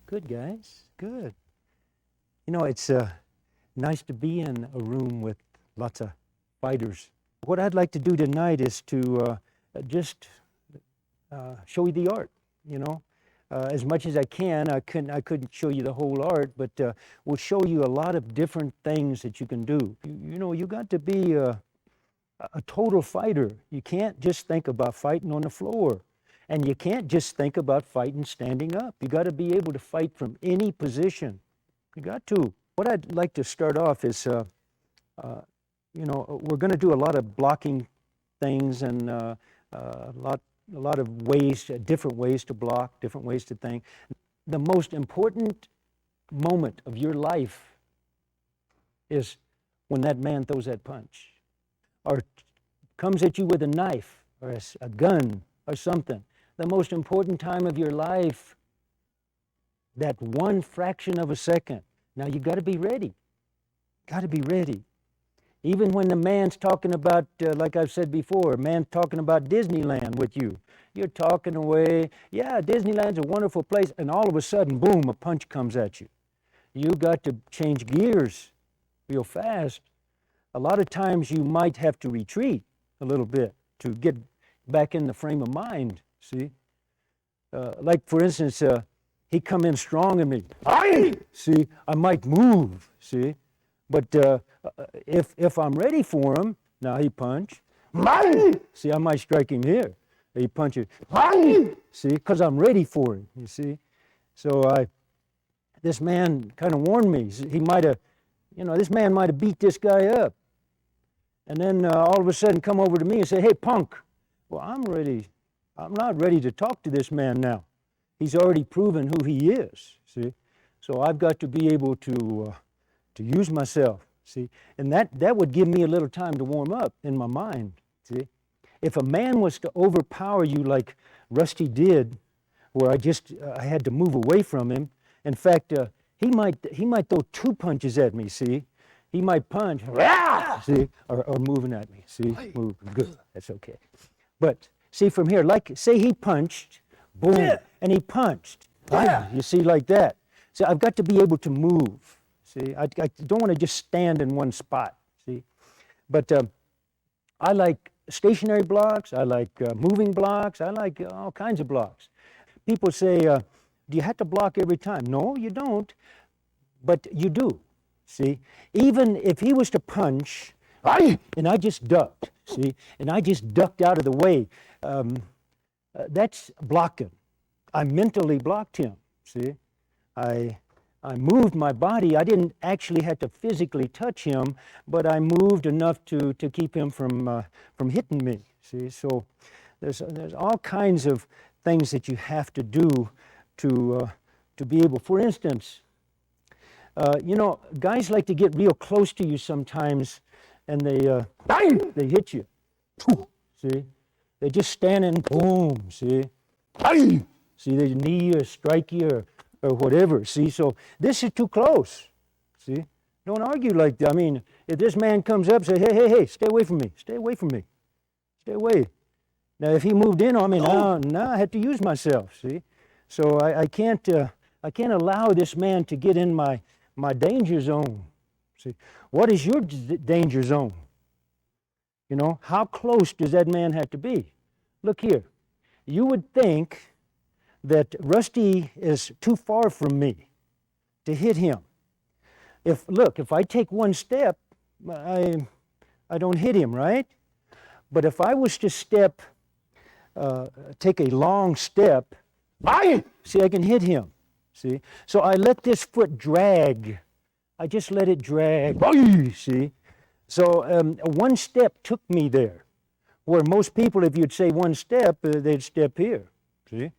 Good, guys. Good. You know, it's nice to be in a room with lots of fighters. What I'd like to do tonight is to just show you the art, you know. As much as I can, I couldn't show you the whole art, but we'll show you a lot of different things that you can do. You know, you got to be a total fighter. You can't just think about fighting on the floor. And you can't just think about fighting standing up. You got to be able to fight from any position. You got to. What I'd like to start off is, you know, we're going to do a lot of blocking things and a lot of ways, different ways to block, different ways to think. The most important moment of your life is when that man throws that punch, or comes at you with a knife, or a gun, or something. The most important time of your life, that one fraction of a second. Now you got to be ready. Got to be ready. Even when the man's talking about, like I've said before, a man talking about Disneyland with you. You're talking away, yeah, Disneyland's a wonderful place, and all of a sudden, boom, a punch comes at you. You got to change gears real fast. A lot of times you might have to retreat a little bit to get back in the frame of mind. See, like for instance, he come in strong at me. See, I might move. See, but if I'm ready for him, now he punch. See, I might strike him here. He punches. See, because I'm ready for him. You see, so this man kind of warned me. He might have, you know, this man might have beat this guy up, and then all of a sudden come over to me and say, "Hey, punk." Well, I'm ready. I'm not ready to talk to this man now. He's already proven who he is, see? So I've got to be able to use myself, see? And that would give me a little time to warm up in my mind, see? If a man was to overpower you like Rusty did, where I had to move away from him, in fact, he might throw two punches at me, see? He might punch, see, or moving at me, see? Move, good, that's okay. But see from here, like say he punched, boom, and he punched. You see, like that. So I've got to be able to move. See, I don't want to just stand in one spot. See, but I like stationary blocks. I like moving blocks. I like all kinds of blocks. People say, "Do you have to block every time?" No, you don't, but you do. See, even if he was to punch, and I just ducked. See, and I just ducked out of the way. That's blocking. I mentally blocked him. See, I moved my body. I didn't actually have to physically touch him, but I moved enough to keep him from hitting me. See, so there's all kinds of things that you have to do to be able. For instance, you know, guys like to get real close to you sometimes, and they hit you. See, they just stand and boom. See, they knee or strike you or whatever. See, so this is too close. See, don't argue like that. I mean, if this man comes up, say, hey, stay away from me. Stay away from me. Stay away. Now, if he moved in on me, now I have to use myself. See, so I can't allow this man to get in my danger zone. See, what is your danger zone? You know, how close does that man have to be? Look here. You would think that Rusty is too far from me to hit him. If I take one step, I don't hit him, right? But if I was to take a long step, see, I can hit him. See? So I let this foot drag. I just let it drag. See? So one step took me there, where most people, if you'd say one step, they'd step here. See?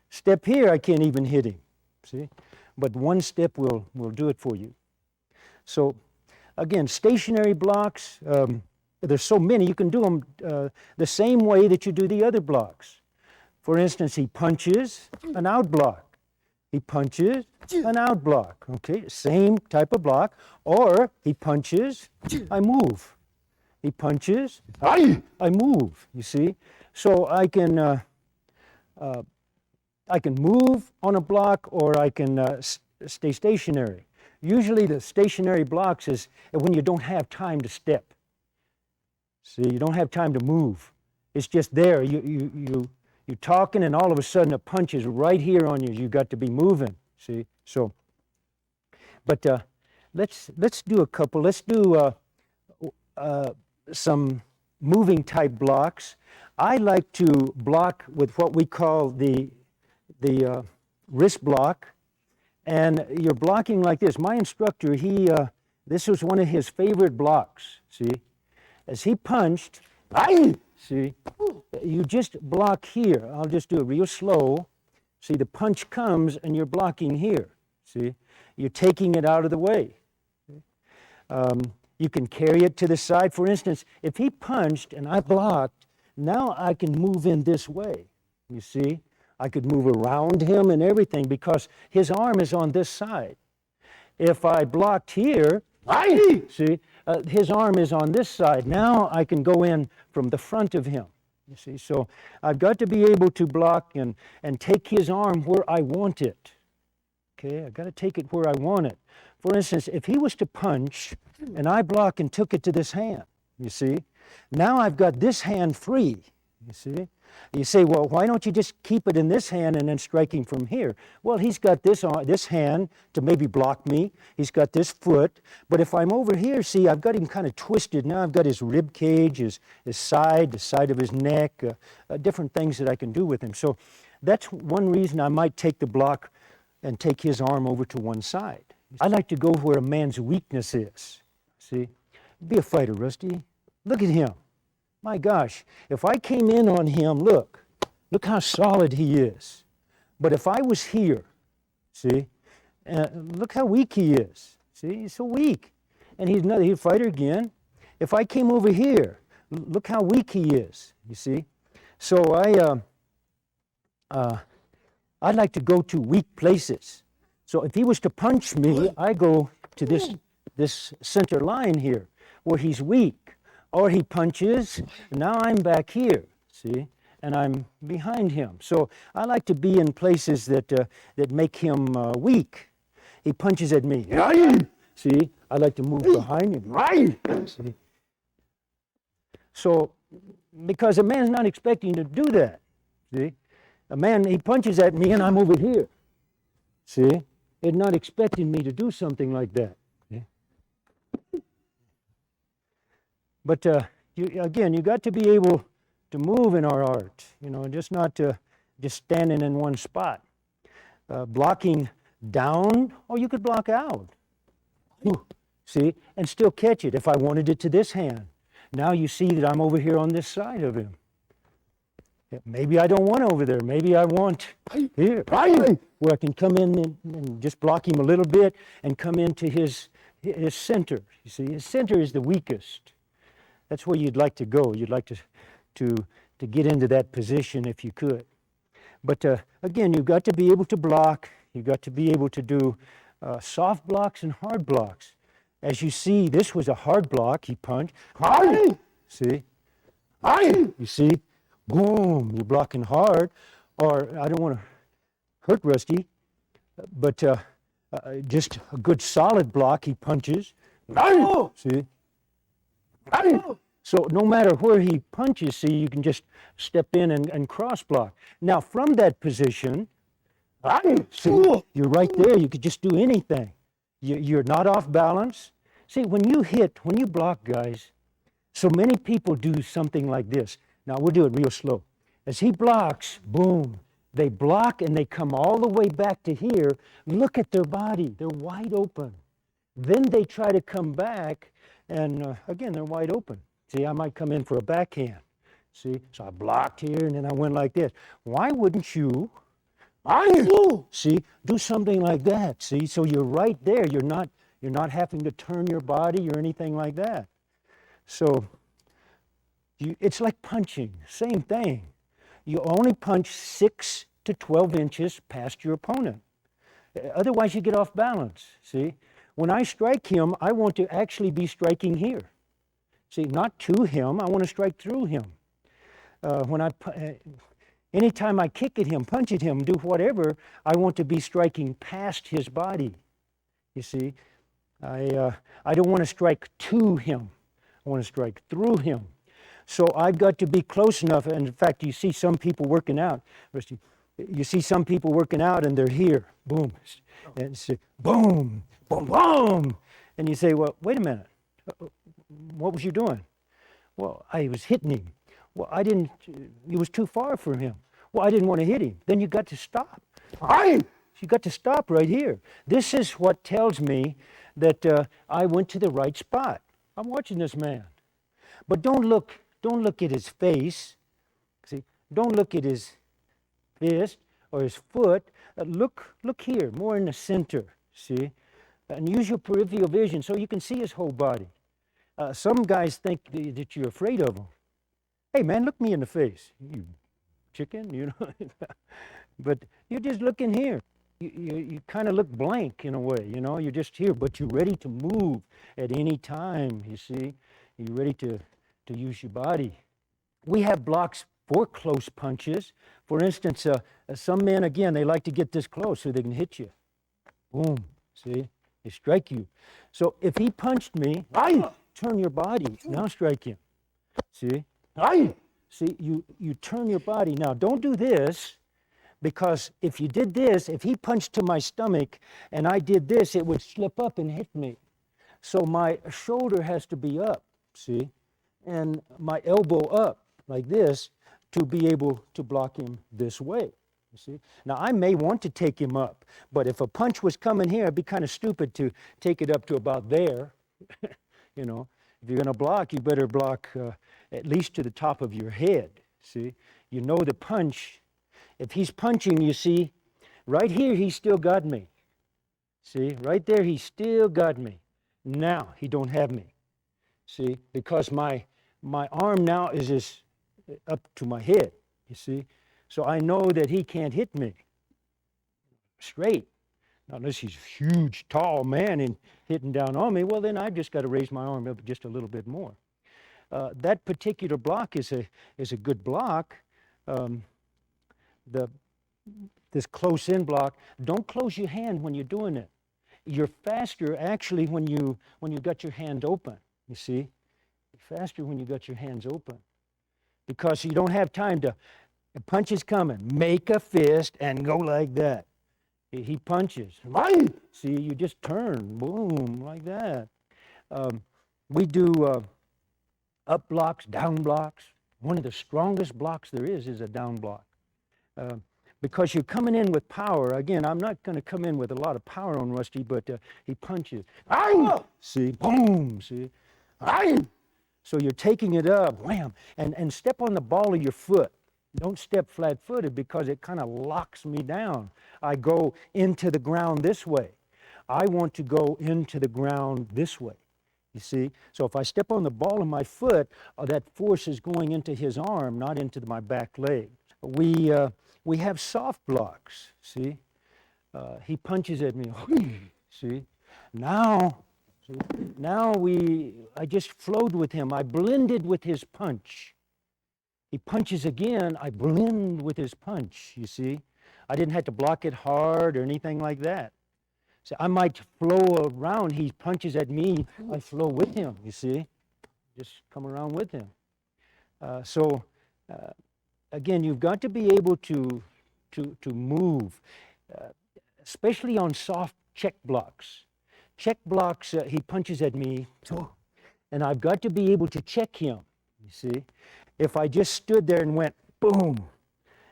Step here, I can't even hit him. See? But one step will do it for you. So again, stationary blocks, there's so many. You can do them the same way that you do the other blocks. For instance, he punches, an out block. He punches, an out block. Okay, same type of block. Or he punches, I move. He punches, I move. You see? So I can I can move on a block, or I can stay stationary. Usually the stationary blocks is when you don't have time to step. See, you don't have time to move. It's just there. You're talking, and all of a sudden a punch is right here on you. You've got to be moving. See, so. But let's do a couple. Let's do some moving type blocks. I like to block with what we call the wrist block, and you're blocking like this. My instructor, this was one of his favorite blocks. See, as he punched, see, you just block here. I'll just do it real slow. See, the punch comes and you're blocking here. See, you're taking it out of the way. You can carry it to the side. For instance, if he punched and I blocked, now I can move in this way. You see, I could move around him and everything because his arm is on this side. If I blocked here, see, his arm is on this side. Now I can go in from the front of him. You see, so I've got to be able to block and take his arm where I want it. Okay, I've got to take it where I want it. For instance, if he was to punch and I block and took it to this hand, you see, now I've got this hand free, you see. You say, well, why don't you just keep it in this hand and then striking from here? Well, he's got this hand to maybe block me. He's got this foot. But if I'm over here, see, I've got him kind of twisted. Now I've got his rib cage, his side, the side of his neck, different things that I can do with him. So that's one reason I might take the block and take his arm over to one side. I like to go where a man's weakness is. See, be a fighter, Rusty. Look at him. My gosh, if I came in on him, look how solid he is. But if I was here, see, look how weak he is. See, he's so weak. And he's a fighter again. If I came over here, look how weak he is, you see. So I'd like to go to weak places. So if he was to punch me, I go to this center line here where he's weak. Or he punches, and now I'm back here, see, and I'm behind him. So I like to be in places that make him weak. He punches at me. See, I like to move behind him. See? So, because a man's not expecting to do that. See, a man, he punches at me, and I'm over here. See, he's not expecting me to do something like that. But again, you got to be able to move in our art, just not just standing in one spot. Blocking down, or you could block out. See, and still catch it if I wanted it to this hand. Now you see that I'm over here on this side of him. Maybe I don't want over there. Maybe I want here, where I can come in and just block him a little bit and come into his center. You see, his center is the weakest. That's where you'd like to go. You'd like to get into that position if you could. But again, you've got to be able to block. You've got to be able to do soft blocks and hard blocks. As you see, this was a hard block. He punched. See? You see? Boom! You're blocking hard. Or I don't want to hurt Rusty, but just a good solid block. He punches. See? So no matter where he punches, see, you can just step in and cross block. Now from that position, see, you're right there. You could just do anything. You're not off balance. See, when you block, guys, so many people do something like this. Now we'll do it real slow. As he blocks, boom, they block and they come all the way back to here. Look at their body. They're wide open. Then they try to come back. And again, they're wide open. See, I might come in for a backhand. See, so I blocked here and then I went like this. Why wouldn't you, see, do something like that? See, so you're right there. You're not having to turn your body or anything like that. So it's like punching, same thing. You only punch 6 to 12 inches past your opponent. Otherwise, you get off balance. See. When I strike him, I want to actually be striking here. See, not to him, I want to strike through him. Anytime I kick at him, punch at him, do whatever, I want to be striking past his body. You see, I don't want to strike to him. I want to strike through him. So I've got to be close enough. And in fact, you see some people working out. You see some people working out and they're here. Boom. And it's boom, boom, boom. And you say, well, wait a minute. What was you doing? Well, I was hitting him. Well, I didn't, it was too far for him. Well, I didn't want to hit him. Then you got to stop. You got to stop right here. This is what tells me that I went to the right spot. I'm watching this man. But don't look at his face. See, don't look at his fist or his foot. Look here, more in the center, see? And use your peripheral vision so you can see his whole body. Some guys think that you're afraid of him. Hey, man, look me in the face. You chicken, you know? But you're just looking here. You kind of look blank in a way, you know? You're just here, but you're ready to move at any time, you see? You're ready to use your body. We have blocks for close punches. For instance, some men, again, they like to get this close so they can hit you. Boom, see? They strike you. So if he punched me, turn your body, now strike him. See? See, you turn your body. Now, don't do this, because if you did this, if he punched to my stomach and I did this, it would slip up and hit me. So my shoulder has to be up, see? And my elbow up like this to be able to block him this way, you see? Now, I may want to take him up, but if a punch was coming here, it'd be kind of stupid to take it up to about there. You know, if you're going to block, you better block at least to the top of your head, see? You know the punch. If he's punching, you see, right here, he still got me. See, right there, he still got me. Now, he don't have me. See, because my arm now is just up to my head, you see? So I know that he can't hit me straight. Now, unless he's a huge, tall man and hitting down on me, well, then I've just got to raise my arm up just a little bit more. That particular block is a good block. This close-in block, don't close your hand when you're doing it. You're faster, actually, when you got your hand open, you see? You're faster when you got your hands open. Because you don't have time to, the punch is coming, make a fist and go like that. He punches. See, you just turn, boom, like that. We do up blocks, down blocks. One of the strongest blocks there is a down block. Because you're coming in with power. Again, I'm not going to come in with a lot of power on Rusty, but he punches. See, boom, see. So you're taking it up, wham, and step on the ball of your foot. Don't step flat-footed because it kind of locks me down. I go into the ground this way. I want to go into the ground this way, you see? So if I step on the ball of my foot, that force is going into his arm, not into my back leg. We have soft blocks, see? He punches at me, see? Now I just flowed with him. I blended with his punch. He punches again, I blend with his punch, you see? I didn't have to block it hard or anything like that. So I might flow around, he punches at me, I flow with him, you see? Just come around with him. Again, you've got to be able to move, especially on soft check blocks. Check blocks, he punches at me, and I've got to be able to check him, you see? If I just stood there and went boom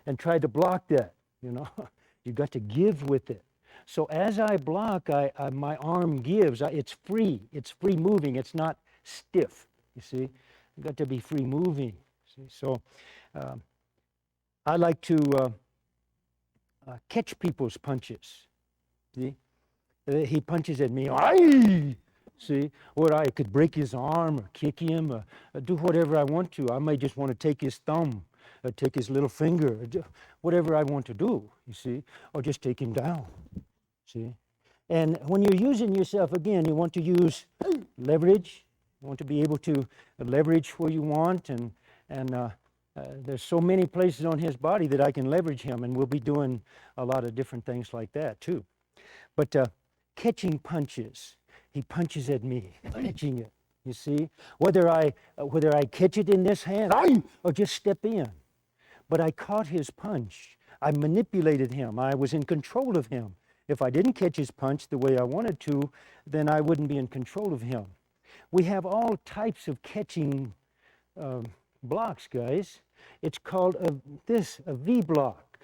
and tried to block that, you know, you've got to give with it. So as I block, my arm gives. It's free moving. It's not stiff, you see. You've got to be free moving, see. So I like to catch people's punches, see. He punches at me, see, or I could break his arm or kick him or do whatever I want to. I may just want to take his thumb or take his little finger, or do whatever I want to do, you see, or just take him down, see. And when you're using yourself, again, you want to use leverage. You want to be able to leverage where you want and There's so many places on his body that I can leverage him, and we'll be doing a lot of different things like that too. But catching punches, he punches at me, catching it. You see, whether I catch it in this hand or just step in, but I caught his punch. I manipulated him. I was in control of him. If I didn't catch his punch the way I wanted to, then I wouldn't be in control of him. We have all types of catching blocks, guys. It's called a V block.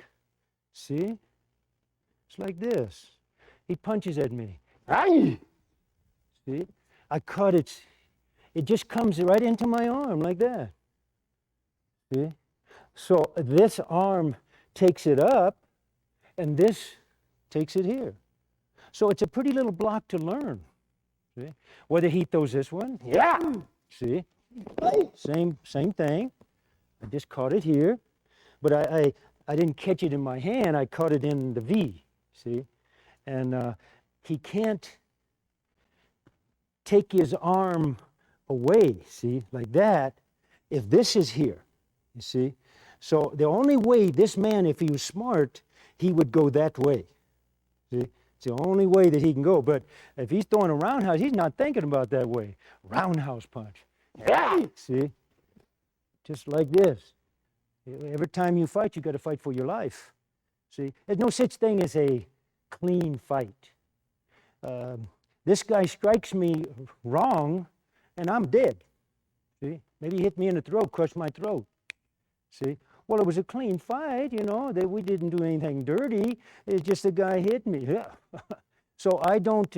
See? It's like this. He punches at me. See? I caught it. It just comes right into my arm like that. See? So this arm takes it up, and this takes it here. So it's a pretty little block to learn. See? Whether he throws this one, see? Same thing. I just caught it here, but I didn't catch it in my hand. I caught it in the V, see? And he can't take his arm away, see, like that, if this is here, you see? So the only way this man, if he was smart, he would go that way, see? It's the only way that he can go. But if he's throwing a roundhouse, he's not thinking about that way. Roundhouse punch. See? Just like this. Every time you fight, you got to fight for your life. See? There's no such thing as a clean fight. This guy strikes me wrong, and I'm dead. See? Maybe he hit me in the throat, crushed my throat. See? Well, it was a clean fight, you know, that we didn't do anything dirty. It's just the guy hit me. So I don't,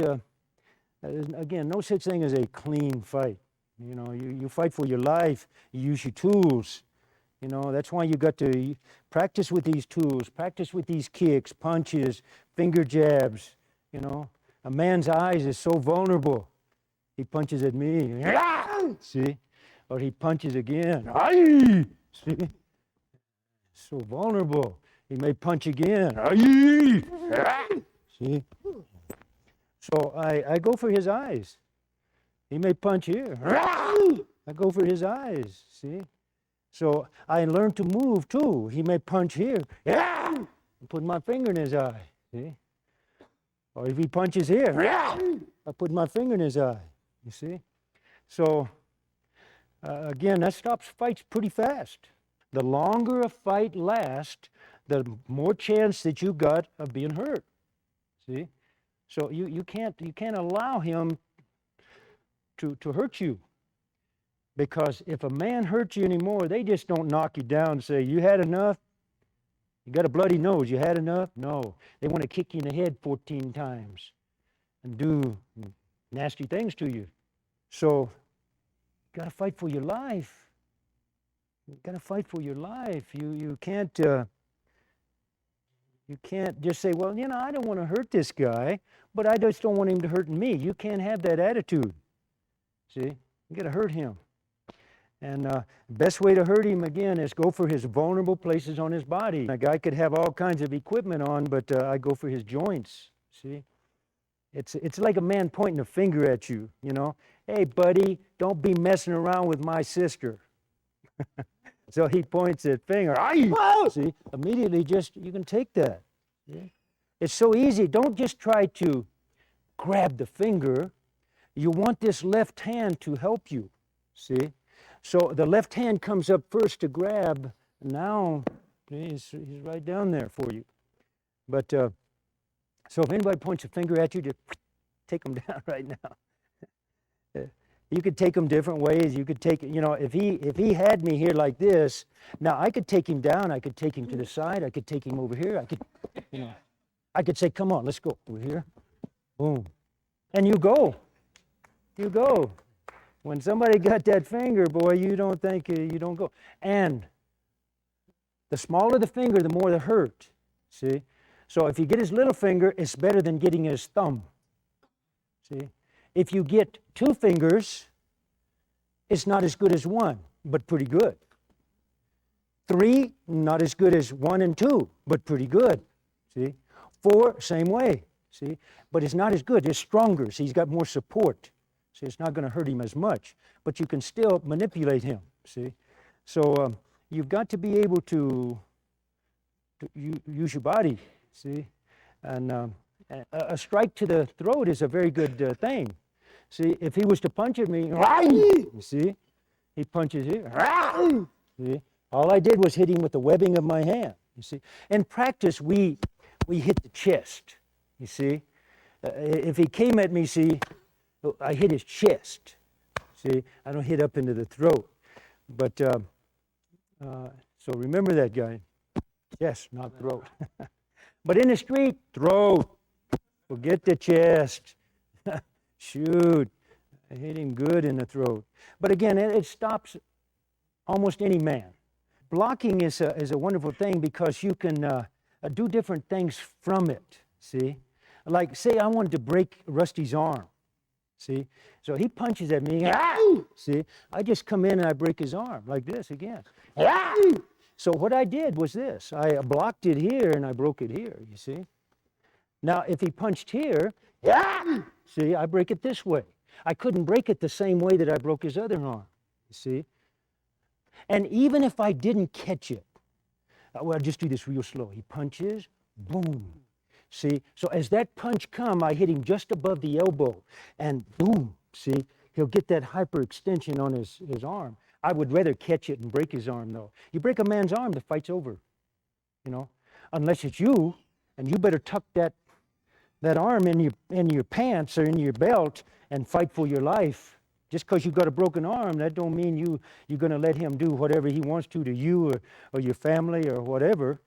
again, no such thing as a clean fight. You know, you fight for your life, you use your tools. You know, that's why you got to practice with these tools, practice with these kicks, punches, finger jabs. You know, a man's eyes is so vulnerable. He punches at me, see? Or he punches again, see? So vulnerable. He may punch again, see? So I go for his eyes. He may punch here. I go for his eyes, see? So I learn to move too. He may punch here. And put my finger in his eye, see? Or if he punches here, I put my finger in his eye, you see? So again, that stops fights pretty fast. The longer a fight lasts, the more chance that you got of being hurt, see? So you can't allow him to hurt you. Because if a man hurts you anymore, they just don't knock you down and say, you had enough? You got a bloody nose, you had enough? No. They want to kick you in the head 14 times and do nasty things to you. So, you got to fight for your life. You got to fight for your life. You can't just say, well, you know, I don't want to hurt this guy, but I just don't want him to hurt me. You can't have that attitude. See? You got to hurt him. And the best way to hurt him, again, is go for his vulnerable places on his body. A guy could have all kinds of equipment on, but I go for his joints, see? It's like a man pointing a finger at you, you know? Hey, buddy, don't be messing around with my sister. So he points that finger. See? Immediately you can take that. See? It's so easy. Don't just try to grab the finger. You want this left hand to help you, see? So the left hand comes up first to grab. Now he's right down there for you. But so if anybody points a finger at you, just take them down right now. You could take them different ways. You could take, you know, if he had me here like this, now I could take him down. I could take him to the side. I could take him over here. I could, you know, I could say, come on, let's go over here. Boom, and you go. You go. When somebody got that finger, boy, you don't think, you don't go. And the smaller the finger, the more the hurt, see? So if you get his little finger, it's better than getting his thumb, see? If you get 2 fingers, it's not as good as 1, but pretty good. 3, not as good as 1 and 2, but pretty good, see? 4, same way, see? But it's not as good, it's stronger, see? He's got more support. See, it's not going to hurt him as much, but you can still manipulate him, see? So you've got to be able to use your body, see? And a strike to the throat is a very good thing. See, if he was to punch at me, you see, he punches here. See, all I did was hit him with the webbing of my hand. You see, in practice, we hit the chest. You see, if he came at me, see, I hit his chest. See, I don't hit up into the throat. But so remember that, guy. Chest, not throat. But in the street, throat. Forget the chest. Shoot, I hit him good in the throat. But again, it stops almost any man. Blocking is a wonderful thing because you can do different things from it, see? Like, say I wanted to break Rusty's arm, see? So he punches at me, see? I just come in and I break his arm, like this again. So what I did was this. I blocked it here and I broke it here, you see? Now, if he punched here, see, I break it this way. I couldn't break it the same way that I broke his other arm, you see? And even if I didn't catch it, well, I'll just do this real slow. He punches, boom. See, so as that punch come, I hit him just above the elbow, and boom, see, he'll get that hyperextension on his arm. I would rather catch it and break his arm, though. You break a man's arm, the fight's over, you know, unless it's you, and you better tuck that arm in your pants or in your belt and fight for your life. Just because you've got a broken arm, that don't mean you're going to let him do whatever he wants to you or your family or whatever.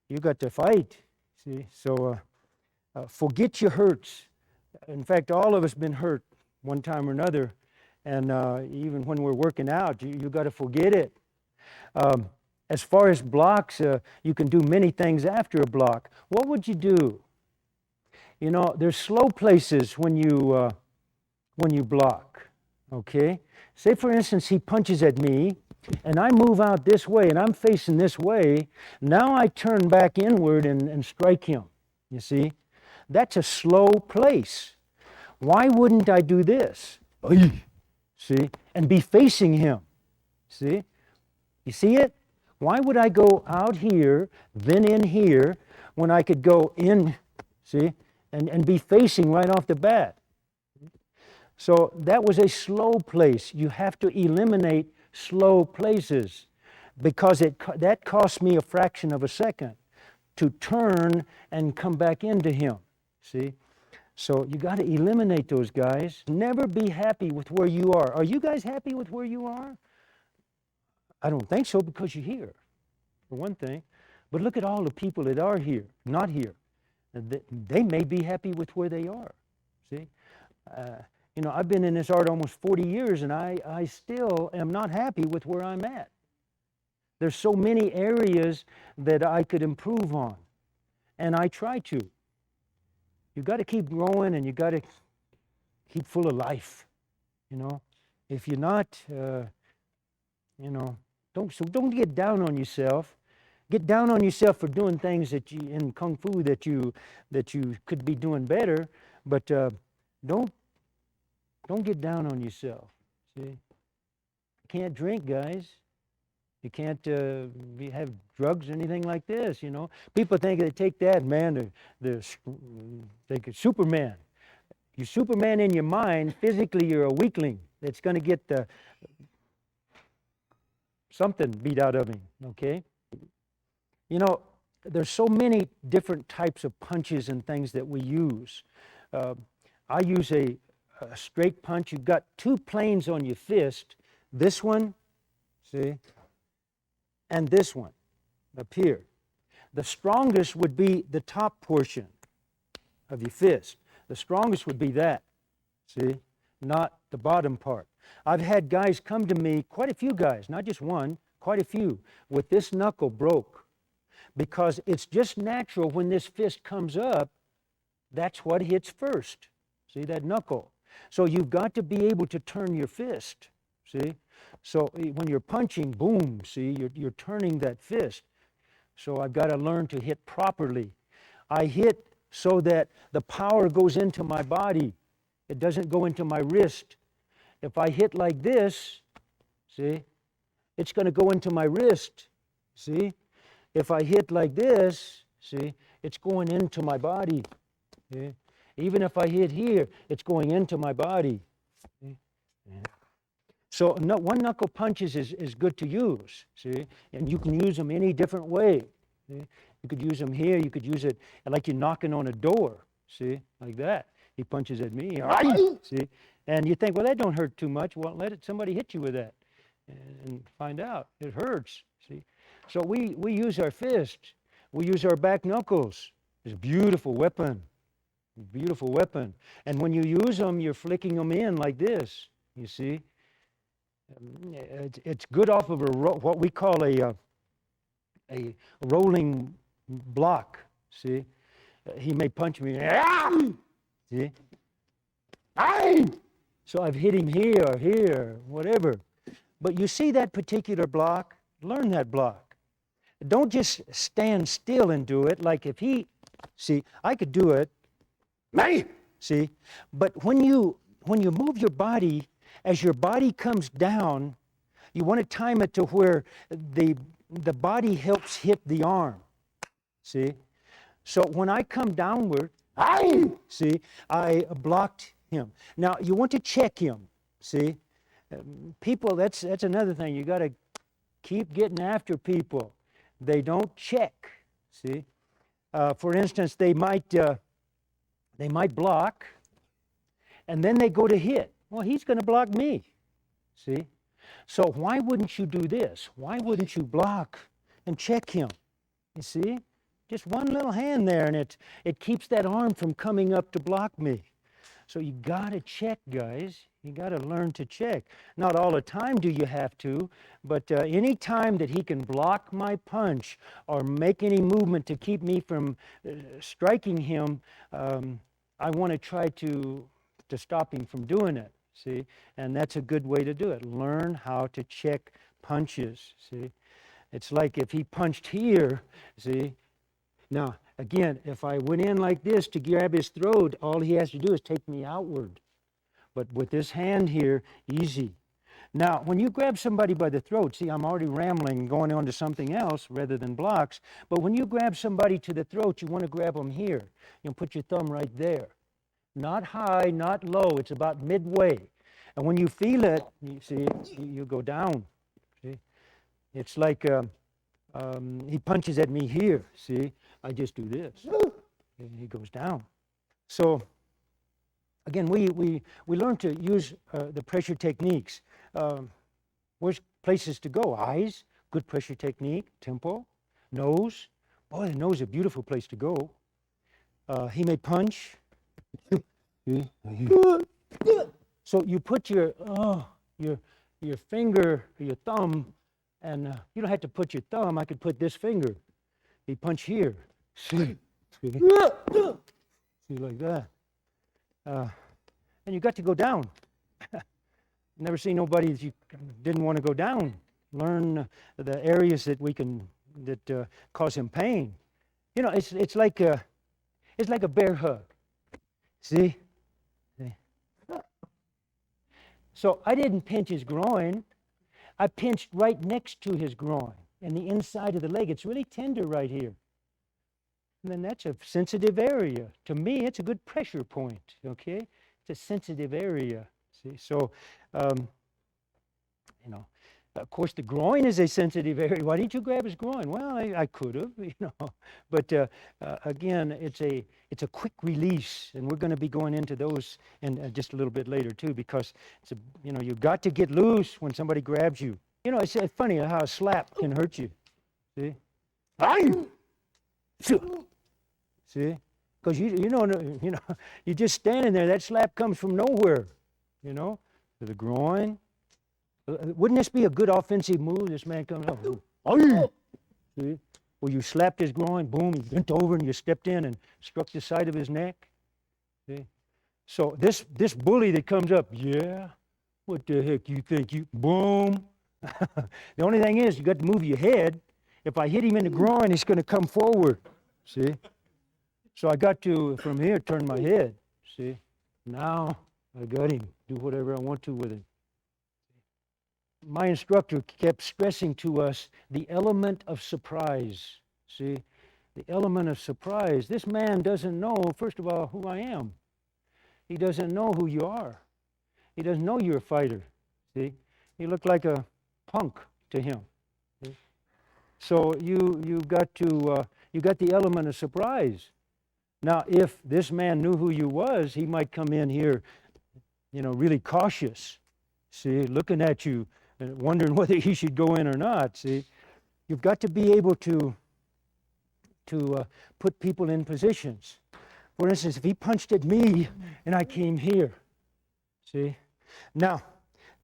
You got to fight, see? So forget your hurts. In fact, all of us been hurt one time or another, and even when we're working out, you got to forget it. As far as blocks, you can do many things after a block. What would you do? You know, there's slow places when you block. Okay? Say, for instance, he punches at me, and I move out this way, and I'm facing this way. Now I turn back inward and strike him. You see? That's a slow place. Why wouldn't I do this? See? And be facing him. See? You see it? Why would I go out here, then in here, when I could go in, see, and be facing right off the bat? So that was a slow place. You have to eliminate slow places because that cost me a fraction of a second to turn and come back into him, see? So you got to eliminate those guys. Never be happy with where you are. Are you guys happy with where you are? I don't think so, because you're here, for one thing. But look at all the people that are here, not here. They may be happy with where they are, see? You know, I've been in this art almost 40 years, and I still am not happy with where I'm at. There's so many areas that I could improve on, and I try to. You've got to keep growing, and you've got to keep full of life, you know. If you're not, you know, don't get down on yourself. Get down on yourself for doing things that you, in Kung Fu, that you could be doing better, but don't get down on yourself, see? You can't drink, guys. You can't have drugs or anything like this, you know. People think they take that, man, they could Superman. You're Superman in your mind. Physically, you're a weakling that's going to get something beat out of him, okay? You know, there's so many different types of punches and things that we use. I use a straight punch. You've got two planes on your fist. This one, see, and this one up here. The strongest would be the top portion of your fist. The strongest would be that, see, not the bottom part. I've had guys come to me, quite a few guys, not just one, quite a few, with this knuckle broke, because it's just natural when this fist comes up, that's what hits first. See, that knuckle. So you've got to be able to turn your fist, see? So when you're punching, boom, see, you're turning that fist. So I've got to learn to hit properly. I hit so that the power goes into my body. It doesn't go into my wrist. If I hit like this, see, it's going to go into my wrist. See? If I hit like this, see, it's going into my body. See? Even if I hit here, it's going into my body. See? Yeah. So one knuckle punches is good to use, see? And you can use them any different way. See? You could use them here, you could use it like you're knocking on a door, see? Like that. He punches at me, see? And you think, well, that don't hurt too much. Well, somebody hit you with that and find out. It hurts, see? So we use our fists. We use our back knuckles. It's a beautiful weapon. Beautiful weapon. And when you use them, you're flicking them in like this, you see? It's good off of what we call a rolling block, see? He may punch me, see? So I've hit him here, whatever. But you see that particular block? Learn that block. Don't just stand still and do it. Like if he, see, I could do it, see? But when you move your body, as your body comes down, you want to time it to where the body helps hit the arm, see? So when I come downward, see, I blocked him. Now, you want to check him, see? People, that's another thing. You got to keep getting after people. They don't check, see? For instance, they might block, and then they go to hit. Well, he's going to block me, see? So why wouldn't you do this? Why wouldn't you block and check him? You see? Just one little hand there, and it keeps that arm from coming up to block me. So you got to check, guys. You got to learn to check. Not all the time do you have to, but any time that he can block my punch or make any movement to keep me from striking him, I want to try to stop him from doing it. See, and that's a good way to do it. Learn how to check punches, see. It's like if he punched here, see. Now, again, if I went in like this to grab his throat, all he has to do is take me outward. But with this hand here, easy. Now, when you grab somebody by the throat, see, I'm already rambling, going on to something else rather than blocks, but when you grab somebody to the throat, you want to grab them here. You put your thumb right there. Not high, not low. It's about midway. And when you feel it, you see, you go down. See, it's like he punches at me here. See, I just do this, and he goes down. So, again, we learn to use the pressure techniques. Where's places to go? Eyes, good pressure technique. Temple, nose. Boy, the nose is a beautiful place to go. He may punch. So you put your finger, your thumb, and you don't have to put your thumb. I could put this finger. He punch here. See like that. And you got to go down. Never seen nobody that you didn't want to go down. Learn the areas that that cause him pain. You know, it's like a bear hug. See? So I didn't pinch his groin. I pinched right next to his groin and the inside of the leg. It's really tender right here. And then that's a sensitive area. To me, it's a good pressure point, okay? It's a sensitive area, see? So, you know, of course, the groin is a sensitive area. Why didn't you grab his groin? Well, I could have, you know. But again, it's a quick release, and we're going to be going into those in just a little bit later too, because you've got to get loose when somebody grabs you. You know, it's funny how a slap can hurt you. See? See? Because you're just standing there. That slap comes from nowhere. You know, to the groin. Wouldn't this be a good offensive move? This man comes up. See? Well, you slapped his groin, boom, he bent over and you stepped in and struck the side of his neck. See? So this bully that comes up, yeah, what the heck you think? You boom. The only thing is you got to move your head. If I hit him in the groin, he's going to come forward. See? So I got to, from here, turn my head. See? Now I got him. Do whatever I want to with him. my instructor kept stressing to us the element of surprise. See, the element of surprise. This man doesn't know, first of all, who I am. He doesn't know who you are. He doesn't know you're a fighter. See, you look like a punk to him. See? So you got the element of surprise. Now, if this man knew who you was, he might come in here, really cautious. See, looking at you and wondering whether he should go in or not. See, you've got to be able to put people in positions. For instance, if he punched at me and I came here, see? Now,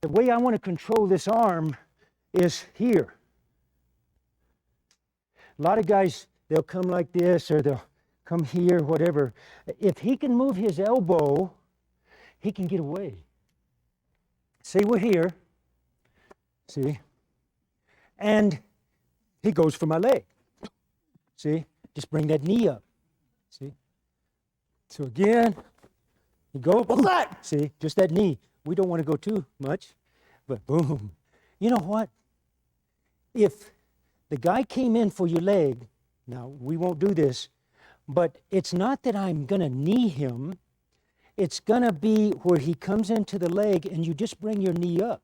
the way I want to control this arm is here. A lot of guys, they'll come like this or they'll come here, whatever. If he can move his elbow, he can get away. Say we're here, see? And he goes for my leg. See? Just bring that knee up. See? So again, you go. What's that? See? Just that knee. We don't want to go too much, but boom. You know what? If the guy came in for your leg, now we won't do this, but it's not that I'm going to knee him. It's going to be where he comes into the leg and you just bring your knee up.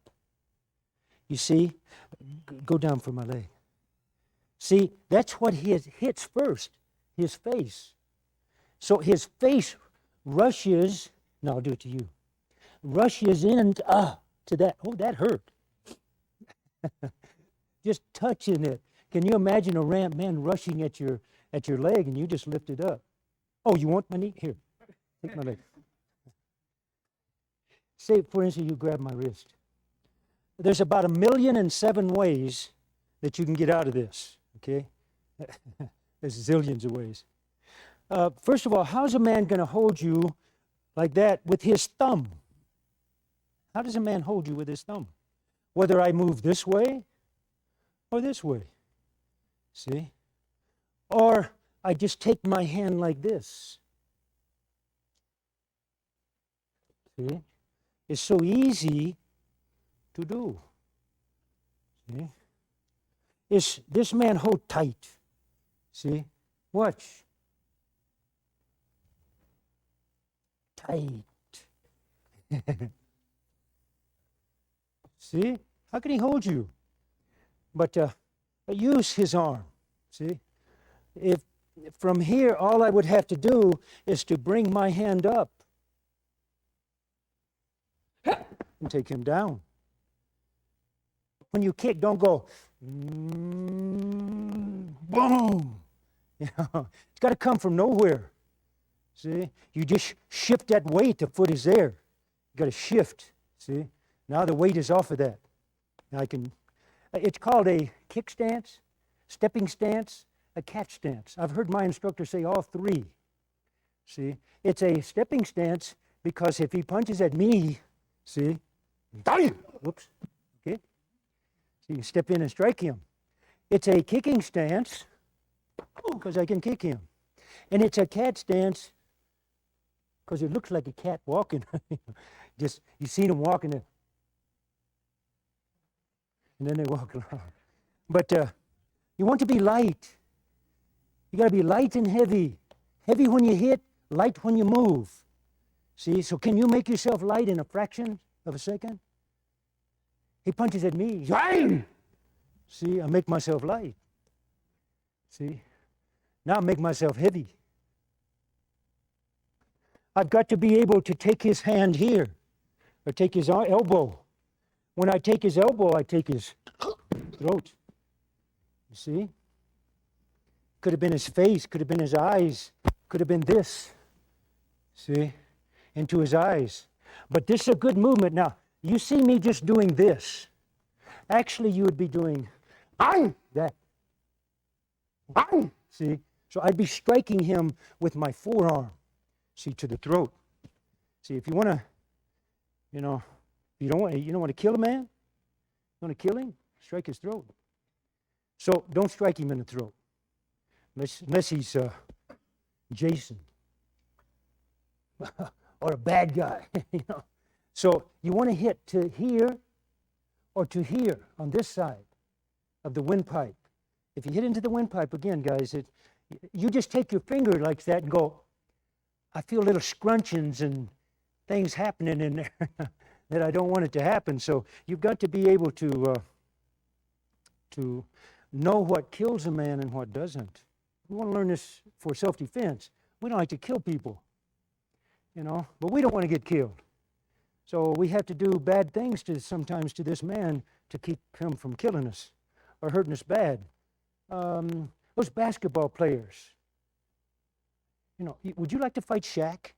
You see? Go down for my leg. See, that's what he hits first, his face. So his face rushes, now I'll do it to you, rushes in to that. Oh, that hurt. Just touching it. Can you imagine a man rushing at your leg and you just lift it up? Oh, you want my knee? Here, take my leg. Say, for instance, you grab my wrist. There's about 1,000,007 ways that you can get out of this, okay? There's zillions of ways. First of all, how's a man going to hold you like that with his thumb? How does a man hold you with his thumb? Whether I move this way or this way, see? Or I just take my hand like this. See? It's so easy to do. See? This man hold tight. See? Watch. Tight. See? How can he hold you? But use his arm. See? If from here all I would have to do is to bring my hand up and take him down. When you kick, don't go boom. It's got to come from nowhere. See? You just shift that weight, the foot is there. You got to shift. See? Now the weight is off of that. Now it's called a kick stance, stepping stance, a catch stance. I've heard my instructor say all three. See? It's a stepping stance because if he punches at me, see? Whoops. Okay? So you step in and strike him. It's a kicking stance because I can kick him. And it's a cat stance because it looks like a cat walking. Just, you see them walking there. And then they walk along. But you want to be light. You got to be light and heavy. Heavy when you hit, light when you move. See, so can you make yourself light in a fraction of a second? He punches at me. See, I make myself light. See? Now I make myself heavy. I've got to be able to take his hand here or take his elbow. When I take his elbow, I take his throat. You see? Could have been his face, could have been his eyes, could have been this. See? Into his eyes. But this is a good movement. Now, you see me just doing this. Actually, you would be doing that. See? So I'd be striking him with my forearm. See, to the throat. See, if you want to, you don't want to kill a man? You want to kill him? Strike his throat. So don't strike him in the throat. Unless he's Jason. Or a bad guy. So you want to hit to here or to here on this side of the windpipe. If you hit into the windpipe again, guys, you just take your finger like that and go, I feel little scrunchings and things happening in there that I don't want it to happen. So you've got to be able to know what kills a man and what doesn't. We want to learn this for self-defense. We don't like to kill people, you know, but we don't want to get killed. So we have to do bad things sometimes to this man to keep him from killing us or hurting us bad. Those basketball players, you know, would you like to fight Shaq?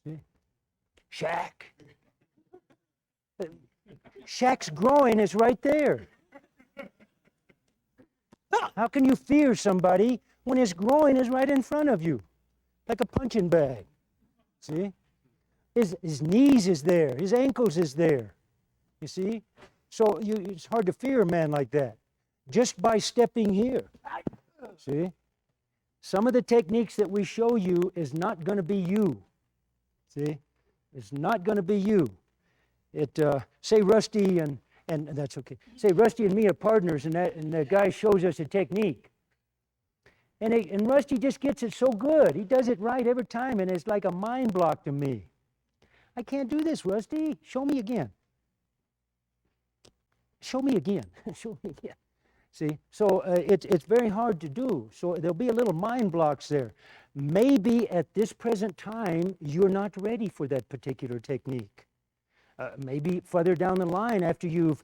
See? Shaq. Shaq's groin is right there. How can you fear somebody when his groin is right in front of you, like a punching bag? See? His knees is there. His ankles is there. You see? So it's hard to fear a man like that just by stepping here. See? Some of the techniques that we show you is not going to be you. See? It's not going to be you. Say Rusty and that's okay. Say Rusty and me are partners, and the guy shows us a technique. And Rusty just gets it so good. He does it right every time, and it's like a mind block to me. I can't do this, Rusty. Show me again. Show me again. Show me again. See? So it's very hard to do. So there'll be a little mind blocks there. Maybe at this present time, you're not ready for that particular technique. Maybe further down the line, after you've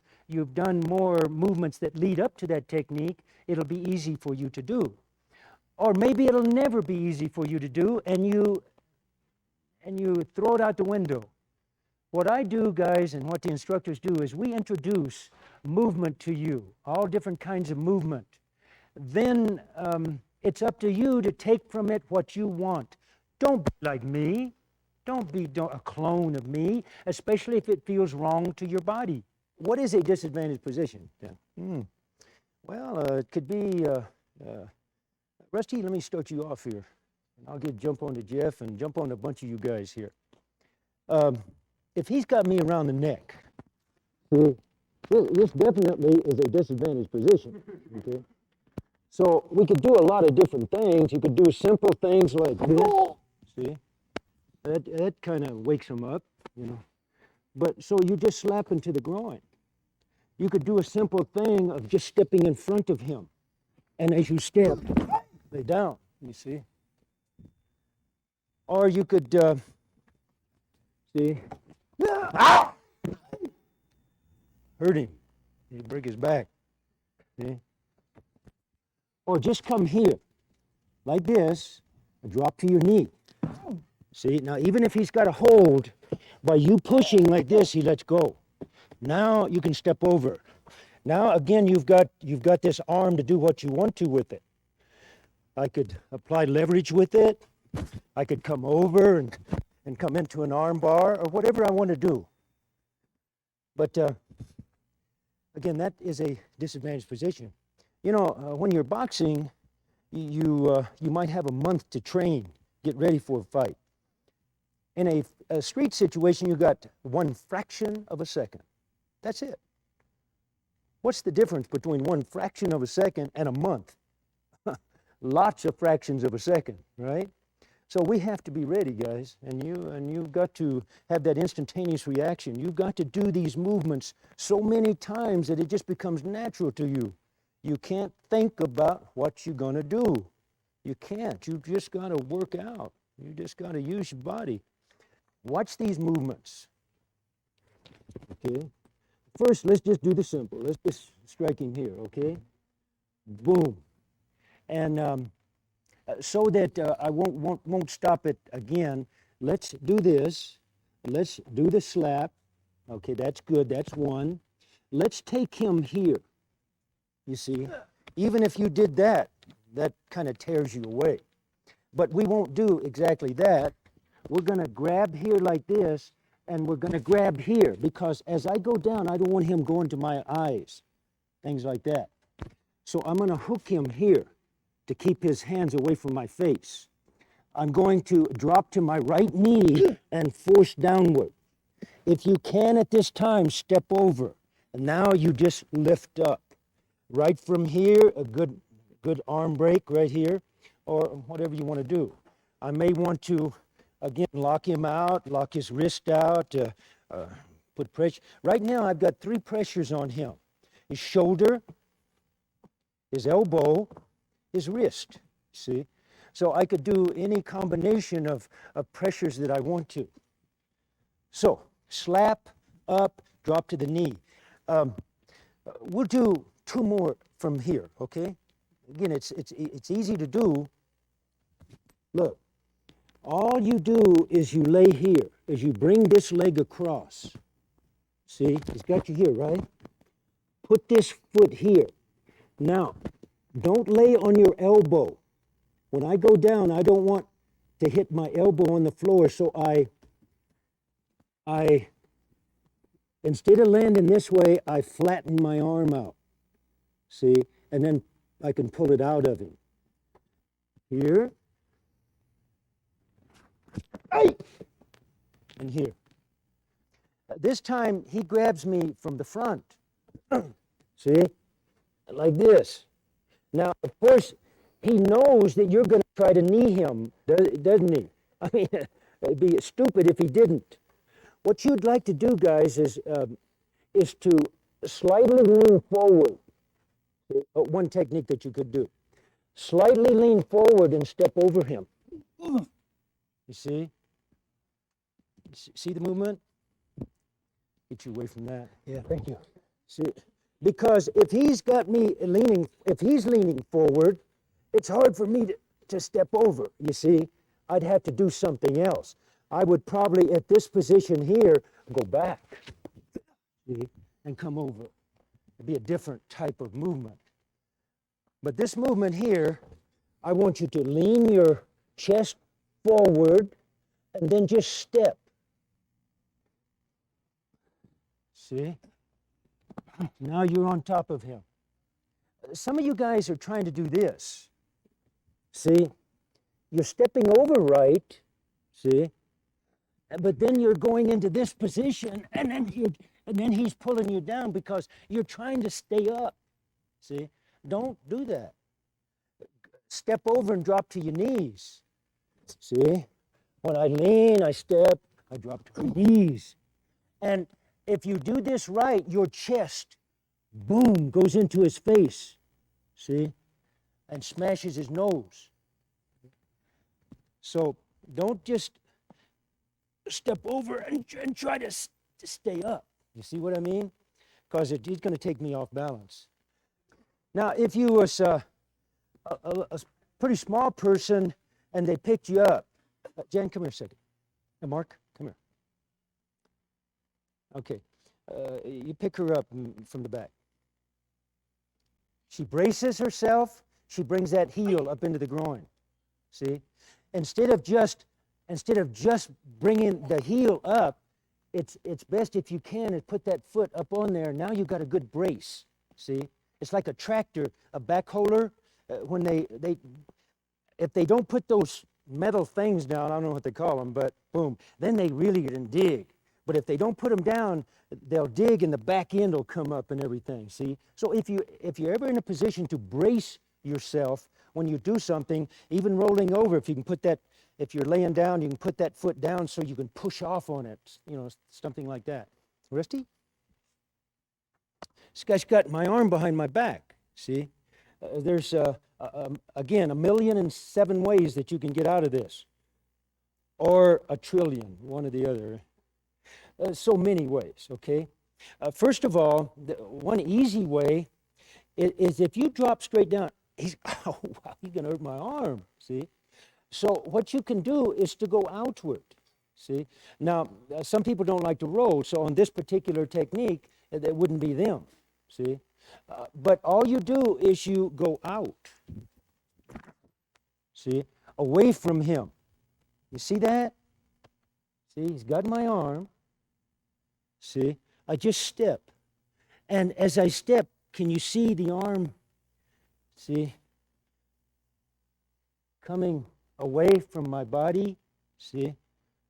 done more movements that lead up to that technique, it'll be easy for you to do. Or maybe it'll never be easy for you to do, and you throw it out the window. What I do, guys, and what the instructors do is we introduce movement to you, all different kinds of movement. Then it's up to you to take from it what you want. Don't be like me. Don't be a clone of me, especially if it feels wrong to your body. What is a disadvantaged position? Yeah. Well, it could be, Rusty, let me start you off here. I'll jump on to Jeff and jump on a bunch of you guys here. If he's got me around the neck, see, this definitely is a disadvantaged position. Okay? So we could do a lot of different things. You could do simple things like this. See? That kind of wakes him up, you know. But so you just slap into the groin. You could do a simple thing of just stepping in front of him. And as you step, lay down, you see. Or you could, see, hurt him. He'd break his back, see. Or just come here, like this, and drop to your knee. See, now even if he's got a hold, by you pushing like this, he lets go. Now you can step over. Now again, you've got this arm to do what you want to with it. I could apply leverage with it. I could come over and come into an arm bar or whatever I want to do. But again, that is a disadvantaged position. You know, when you're boxing, you might have a month to train, get ready for a fight. In a street situation, you got 1 fraction of a second. That's it. What's the difference between 1 fraction of a second and a month? Lots of fractions of a second, right? So we have to be ready, guys, and you've got to have that instantaneous reaction. You've got to do these movements so many times that it just becomes natural to you. You can't think about what you're going to do. You can't. You've just got to work out. You just got to use your body. Watch these movements. Okay. First, let's just do the simple. Let's just strike him here, okay? Boom. And so that I won't stop it again, let's do this. Let's do the slap. Okay, that's good. That's one. Let's take him here. You see? Even if you did that, that kind of tears you away. But we won't do exactly that. We're going to grab here like this, and we're going to grab here, because as I go down, I don't want him going to my eyes, things like that. So I'm going to hook him here to keep his hands away from my face. I'm going to drop to my right knee and force downward. if you can at this time, step over. And now you just lift up. Right from here, a good arm break right here, or whatever you want to do. I may want to, again, lock him out, lock his wrist out, put pressure. Right now, I've got 3 pressures on him. His shoulder, his elbow, his wrist, see? So I could do any combination of pressures that I want to. So, slap, up, drop to the knee. We'll do 2 more from here, okay? Again, it's easy to do. Look, all you do is you lay here, as you bring this leg across. See, he's got you here, right? Put this foot here. Now, don't lay on your elbow. When I go down, I don't want to hit my elbow on the floor, so I instead of landing this way, I flatten my arm out. See, and then I can pull it out of him. Here. Ay! And here. This time, he grabs me from the front. See? Like this. Now, of course, he knows that you're going to try to knee him, doesn't he? I mean, it'd be stupid if he didn't. What you'd like to do, guys, is to slightly lean forward. One technique that you could do. Slightly lean forward and step over him. You see? See the movement? Get you away from that. Yeah, thank you. See, because if he's got me leaning, if he's leaning forward, it's hard for me to step over, you see? I'd have to do something else. I would probably, at this position here, go back, see, and come over. It'd be a different type of movement. But this movement here, I want you to lean your chest forward and then just step. See? Now you're on top of him. Some of you guys are trying to do this. See? You're stepping over right, see? But then you're going into this position, and then he's pulling you down because you're trying to stay up. See? Don't do that. Step over and drop to your knees. See? When I lean, I step, I drop to my knees. And if you do this right, your chest, boom, goes into his face. See? And smashes his nose. So don't just step over and try to stay up. You see what I mean? Because he's going to take me off balance. Now, if you was a pretty small person and they picked you up, Jan, come here a second. Mark, come here. Okay, you pick her up from the back. She braces herself. She brings that heel up into the groin. See, instead of just bringing the heel up, it's best if you can and put that foot up on there. Now you've got a good brace. See, it's like a tractor, a backholer. When if they don't put those metal things down, I don't know what they call them, but boom, then they really can dig. But if they don't put them down, they'll dig and the back end will come up and everything, see? So if you're ever in a position to brace yourself when you do something, even rolling over, if you can put that, if you're laying down, you can put that foot down so you can push off on it, you know, something like that. Rusty? This guy's got my arm behind my back, see? There's, again, 1,000,007 ways that you can get out of this. Or 1,000,000,000,000, one or the other. So many ways, okay? First of all, one easy way is if you drop straight down, oh, wow, he's going to hurt my arm, see? So what you can do is to go outward, see? Now, some people don't like to roll, so on this particular technique, that wouldn't be them, see? But all you do is you go out, see? Away from him. You see that? See, he's got my arm. See, I just step. And as I step, can you see the arm, see, coming away from my body, see,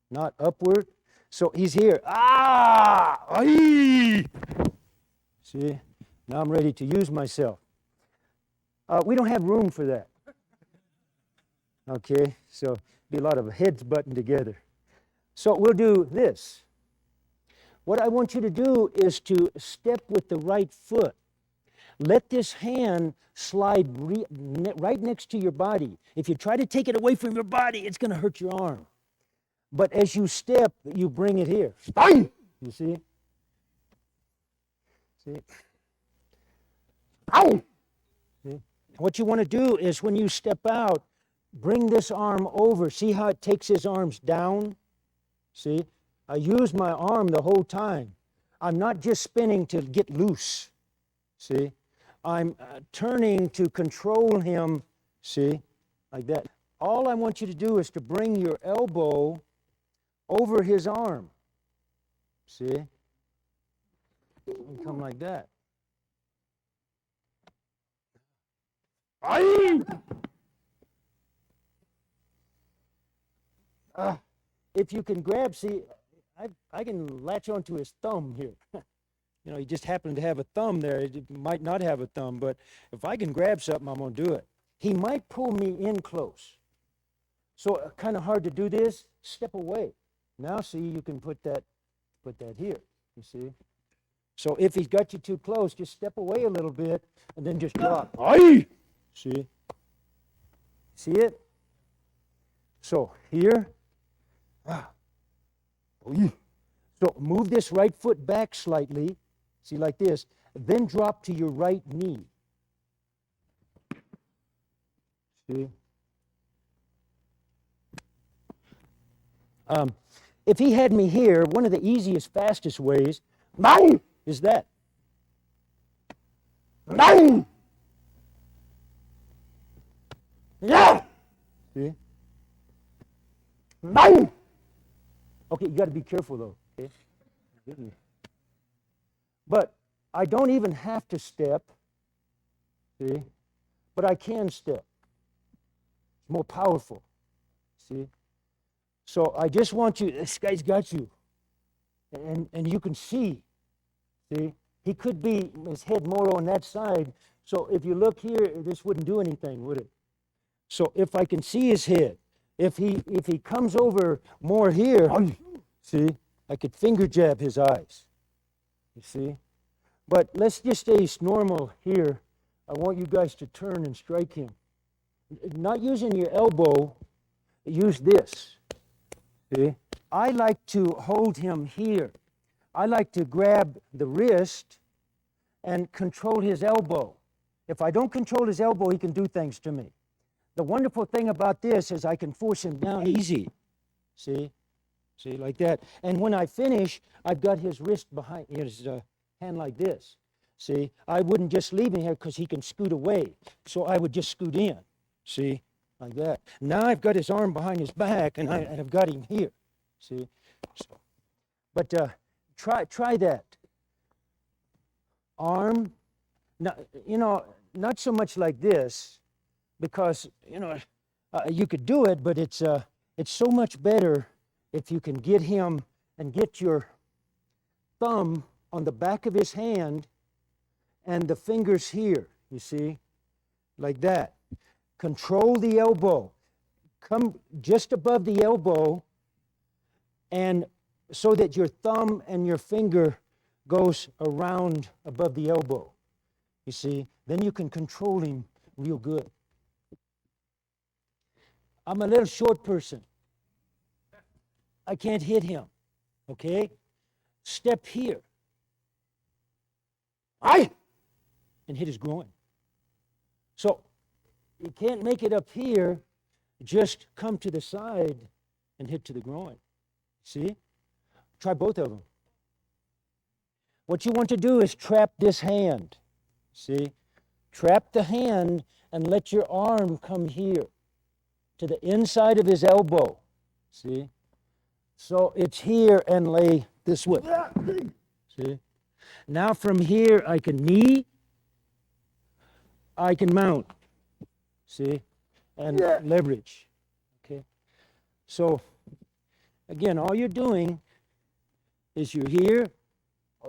not upward. So he's here. Ah! Aye! See? Now I'm ready to use myself. We don't have room for that. Okay, so be a lot of heads buttoned together. So we'll do this. What I want you to do is to step with the right foot. Let this hand slide right next to your body. If you try to take it away from your body, it's going to hurt your arm. But as you step, you bring it here. You see? See? Ow! See? What you want to do is when you step out, bring this arm over. See how it takes his arms down? See? I use my arm the whole time. I'm not just spinning to get loose. See? I'm turning to control him. See? Like that. All I want you to do is to bring your elbow over his arm. See? And come like that. Aye! If you can grab, see, I can latch onto his thumb here. You know, he just happened to have a thumb there. It might not have a thumb, but if I can grab something, I'm going to do it. He might pull me in close. So kind of hard to do this. Step away. Now, see, you can put that here. You see? So if he's got you too close, just step away a little bit and then just drop. Aye! See? See it? So here. So move this right foot back slightly. See, like this. Then drop to your right knee. See? If he had me here, one of the easiest, fastest ways is that. Yeah. See? Okay, you got to be careful though. Okay? But I don't even have to step. See? But I can step. It's more powerful. See? So I just want you, this guy's got you. And you can see. See? He could be his head more on that side. So if you look here, this wouldn't do anything, would it? So if I can see his head, if he comes over more here, see, I could finger jab his eyes. You see? But let's just stay normal here. I want you guys to turn and strike him. Not using your elbow, use this. See? I like to hold him here. I like to grab the wrist and control his elbow. If I don't control his elbow, he can do things to me. The wonderful thing about this is I can force him down easy. See? See, like that. And when I finish, I've got his wrist behind, his hand like this. See? I wouldn't just leave him here because he can scoot away. So I would just scoot in. See? Like that. Now I've got his arm behind his back, and I've got him here. See? So, but try that. Arm. Now, you know, not so much like this, because, you know, you could do it, but it's so much better if you can get him and get your thumb on the back of his hand and the fingers here, you see, like that. Control the elbow. Come just above the elbow, and so that your thumb and your finger goes around above the elbow. You see, then you can control him real good. I'm a little short person. I can't hit him. Okay? Step here. Aye! And hit his groin. So, you can't make it up here. Just come to the side and hit to the groin. See? Try both of them. What you want to do is trap this hand. See? Trap the hand and let your arm come here to the inside of his elbow. See? So it's here and lay this way. See? Now from here I can knee, I can mount. See? And leverage. Okay? So again, all you're doing is you're here.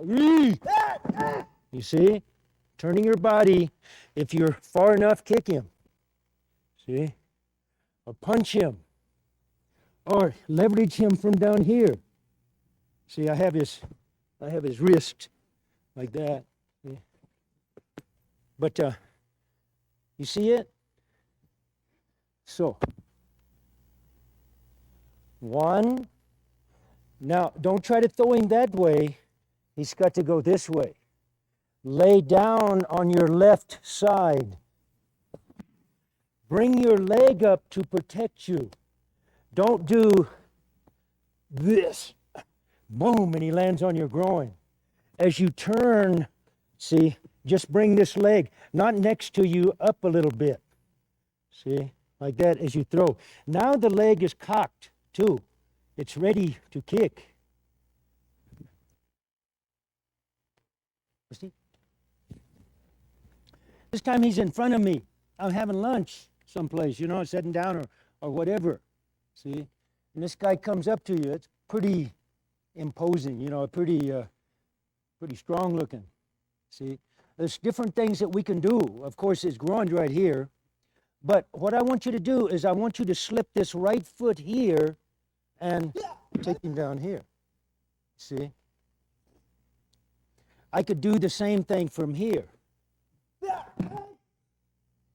You see? Turning your body. If you're far enough, kick him. See? Or punch him. Or leverage him from down here. See, I have his wrist like that. See? But you see it? So, one. Now, don't try to throw him that way. He's got to go this way. Lay down on your left side. Bring your leg up to protect you. Don't do this. Boom, and he lands on your groin. As you turn, see, just bring this leg, not next to you, up a little bit. See, like that as you throw. Now the leg is cocked, too. It's ready to kick. See? This time he's in front of me. I'm having lunch someplace, you know, sitting down or whatever. See? And this guy comes up to you. It's pretty imposing, you know, pretty strong looking. See? There's different things that we can do. Of course, his groin's right here. But what I want you to do is I want you to slip this right foot here and take him down here. See? I could do the same thing from here.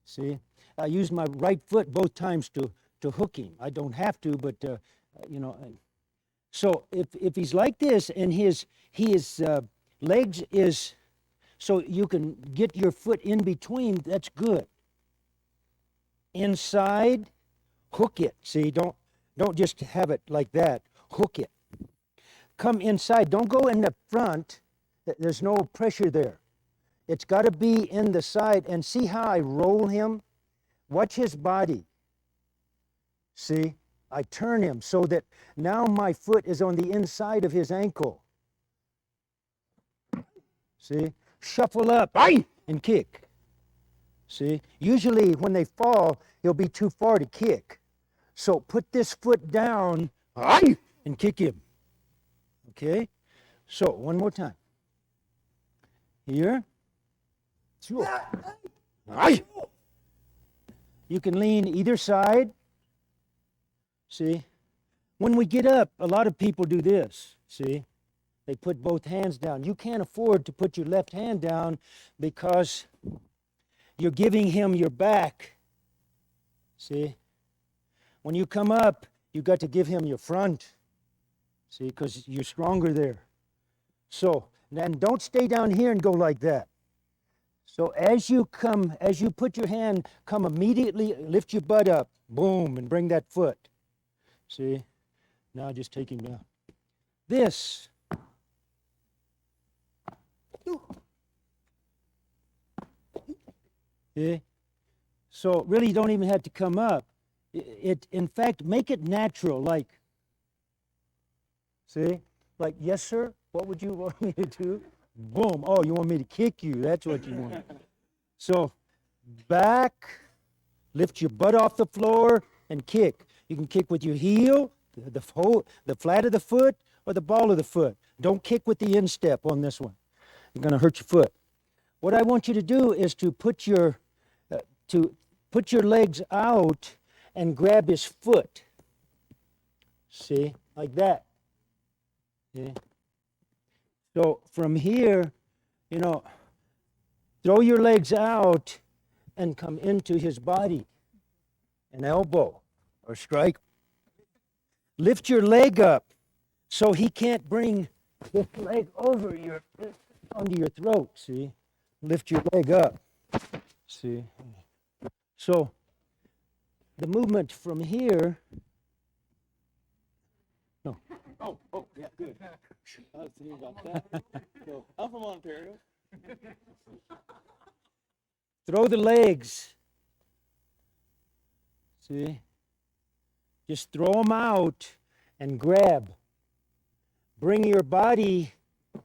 See? I use my right foot both times to hook him. I don't have to, but, you know. So if he's like this and his legs is, so you can get your foot in between, that's good. Inside, hook it. See, don't just have it like that. Hook it. Come inside. Don't go in the front. There's no pressure there. It's got to be in the side. And see how I roll him? Watch his body. See? I turn him so that now my foot is on the inside of his ankle. See? Shuffle up and kick. See? Usually when they fall, he'll be too far to kick. So put this foot down and kick him. Okay? So one more time. Here. You can lean either side. See? When we get up, a lot of people do this. See? They put both hands down. You can't afford to put your left hand down because you're giving him your back. See? When you come up, you got to give him your front. See? Because you're stronger there. So, and don't stay down here and go like that. So as you put your hand, come immediately, lift your butt up, boom, and bring that foot. See? Now just take him down. This. See? So really you don't even have to come up. In fact, make it natural, like, see? Like, yes, sir, what would you want me to do? Boom. Oh, you want me to kick you. That's what you want. So, back, lift your butt off the floor, and kick. You can kick with your heel, the flat of the foot, or the ball of the foot. Don't kick with the instep on this one. You're going to hurt your foot. What I want you to do is to put your legs out and grab his foot. See? Like that. See? So from here, you know, throw your legs out and come into his body. An elbow or strike. Lift your leg up so he can't bring this leg over onto your throat, see? Lift your leg up, see? So the movement from here, no. Oh, yeah, good. I was thinking about that. So, I'm from Ontario. Throw the legs. See? Just throw them out and grab. Bring your body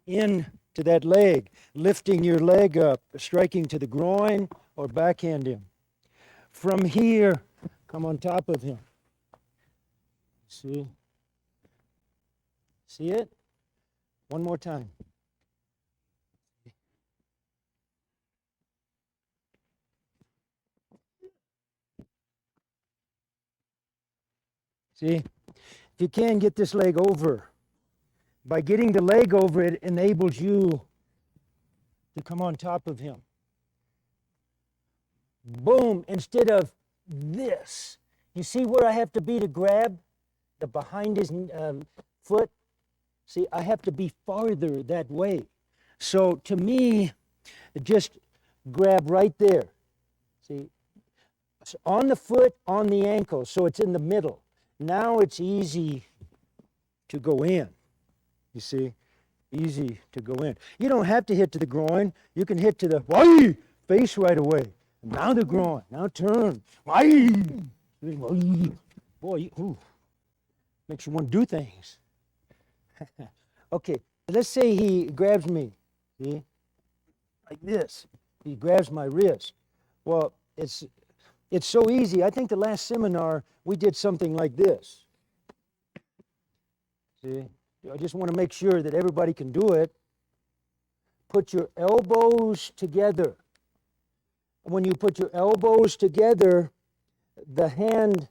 in to that leg, lifting your leg up, striking to the groin or backhand him. From here, come on top of him. See? See it? One more time. See, if you can get this leg over, by getting the leg over, it enables you to come on top of him. Boom, instead of this. You see where I have to be to grab the behind his foot? See, I have to be farther that way. So to me, just grab right there. See, it's on the foot, on the ankle, so it's in the middle. Now it's easy to go in. You see, easy to go in. You don't have to hit to the groin. You can hit to the face right away. Now the groin. Now turn. Boy, makes you want to do things. Okay, let's say he grabs me, see, like this. He grabs my wrist. Well, it's so easy. I think the last seminar we did something like this. See, I just want to make sure that everybody can do it. Put your elbows together. When you put your elbows together, the hand,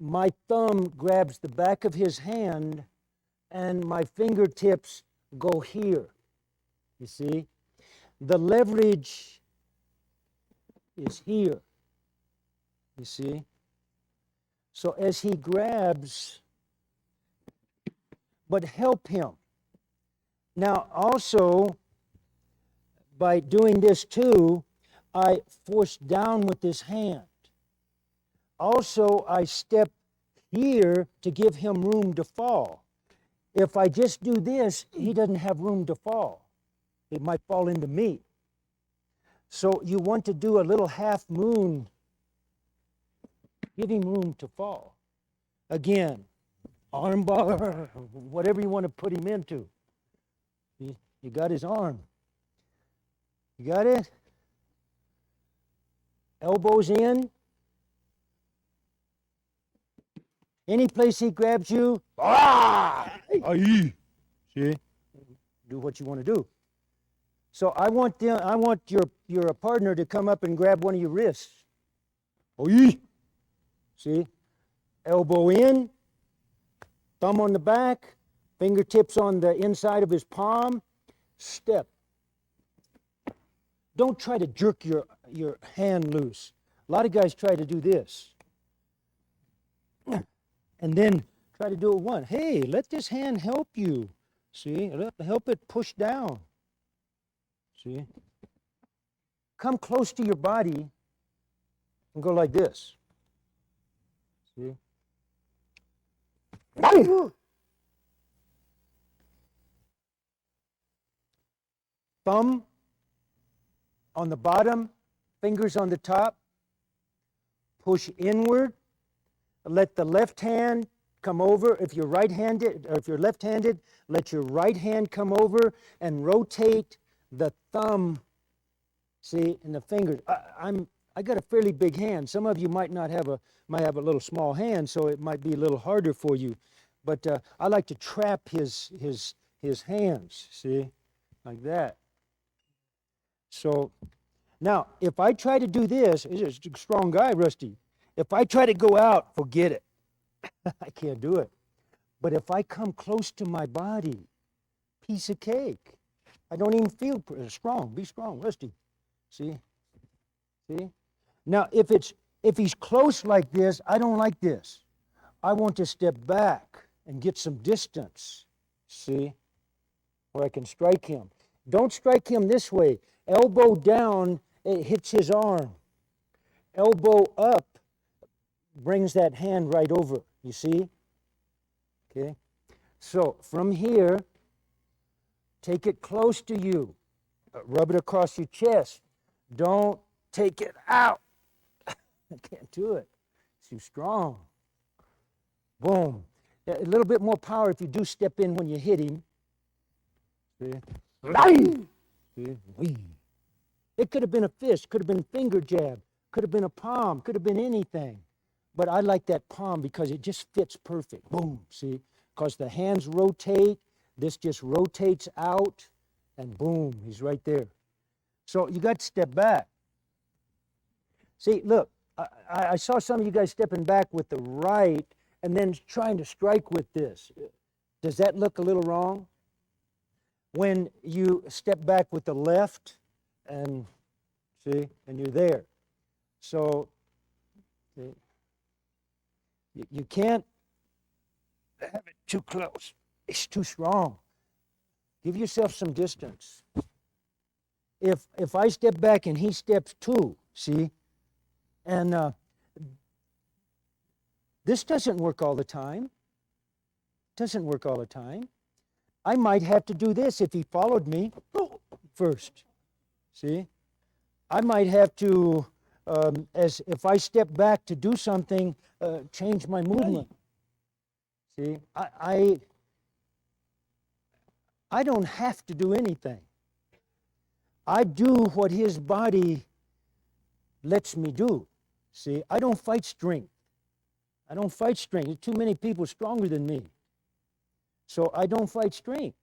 my thumb grabs the back of his hand, and my fingertips go here. You see? The leverage is here. You see? So as he grabs, but help him. Now also, by doing this too, I force down with this hand. Also, I step here to give him room to fall. If I just do this, he doesn't have room to fall. It might fall into me. So you want to do a little half moon, give him room to fall. Again, arm bar, whatever you want to put him into. You got his arm. You got it? Elbows in. Any place he grabs you, see? Do what you want to do. So I want your partner to come up and grab one of your wrists. See? Elbow in, thumb on the back, fingertips on the inside of his palm, step. Don't try to jerk your hand loose. A lot of guys try to do this. And then try to do it one. Hey, let this hand help you. See? Help it push down. See? Come close to your body and go like this. See? Thumb on the bottom, fingers on the top. Push inward. Let the left hand come over. If you're right-handed, or if you're left-handed, let your right hand come over and rotate the thumb, see, and the fingers. I got a fairly big hand. Some of you might have a little small hand, so it might be a little harder for you. But I like to trap his hands, see, like that. So now, if I try to do this, he's a strong guy, Rusty. If I try to go out, forget it. I can't do it. But if I come close to my body, piece of cake. I don't even feel strong. Be strong, Rusty. See? See? Now, if he's close like this, I don't like this. I want to step back and get some distance. See? Where I can strike him. Don't strike him this way. Elbow down, it hits his arm. Elbow up brings that hand right over. You see? Okay? So from here, take it close to you. Rub it across your chest. Don't take it out. I can't do it. It's too strong. Boom. A little bit more power if you do step in when you hit him. See? See? It could have been a fist, could have been a finger jab, could have been a palm, could have been anything. But I like that palm because it just fits perfect. Boom, see? Because the hands rotate, This just rotates out, and boom, he's right there. So you got to step back. See, look, I saw some of you guys stepping back with the right and then trying to strike with this. Does that look a little wrong? When you step back with the left, and see, and you're there. So you can't have it too close. It's too strong. Give yourself some distance. If I step back and he steps too, see, and this doesn't work all the time. Doesn't work all the time. I might have to do this if he followed me first. See, I might have to, as if I step back to do something, change my movement. See, I don't have to do anything. I do what his body lets me do. See, I don't fight strength. I don't fight strength. There's too many people stronger than me. So I don't fight strength.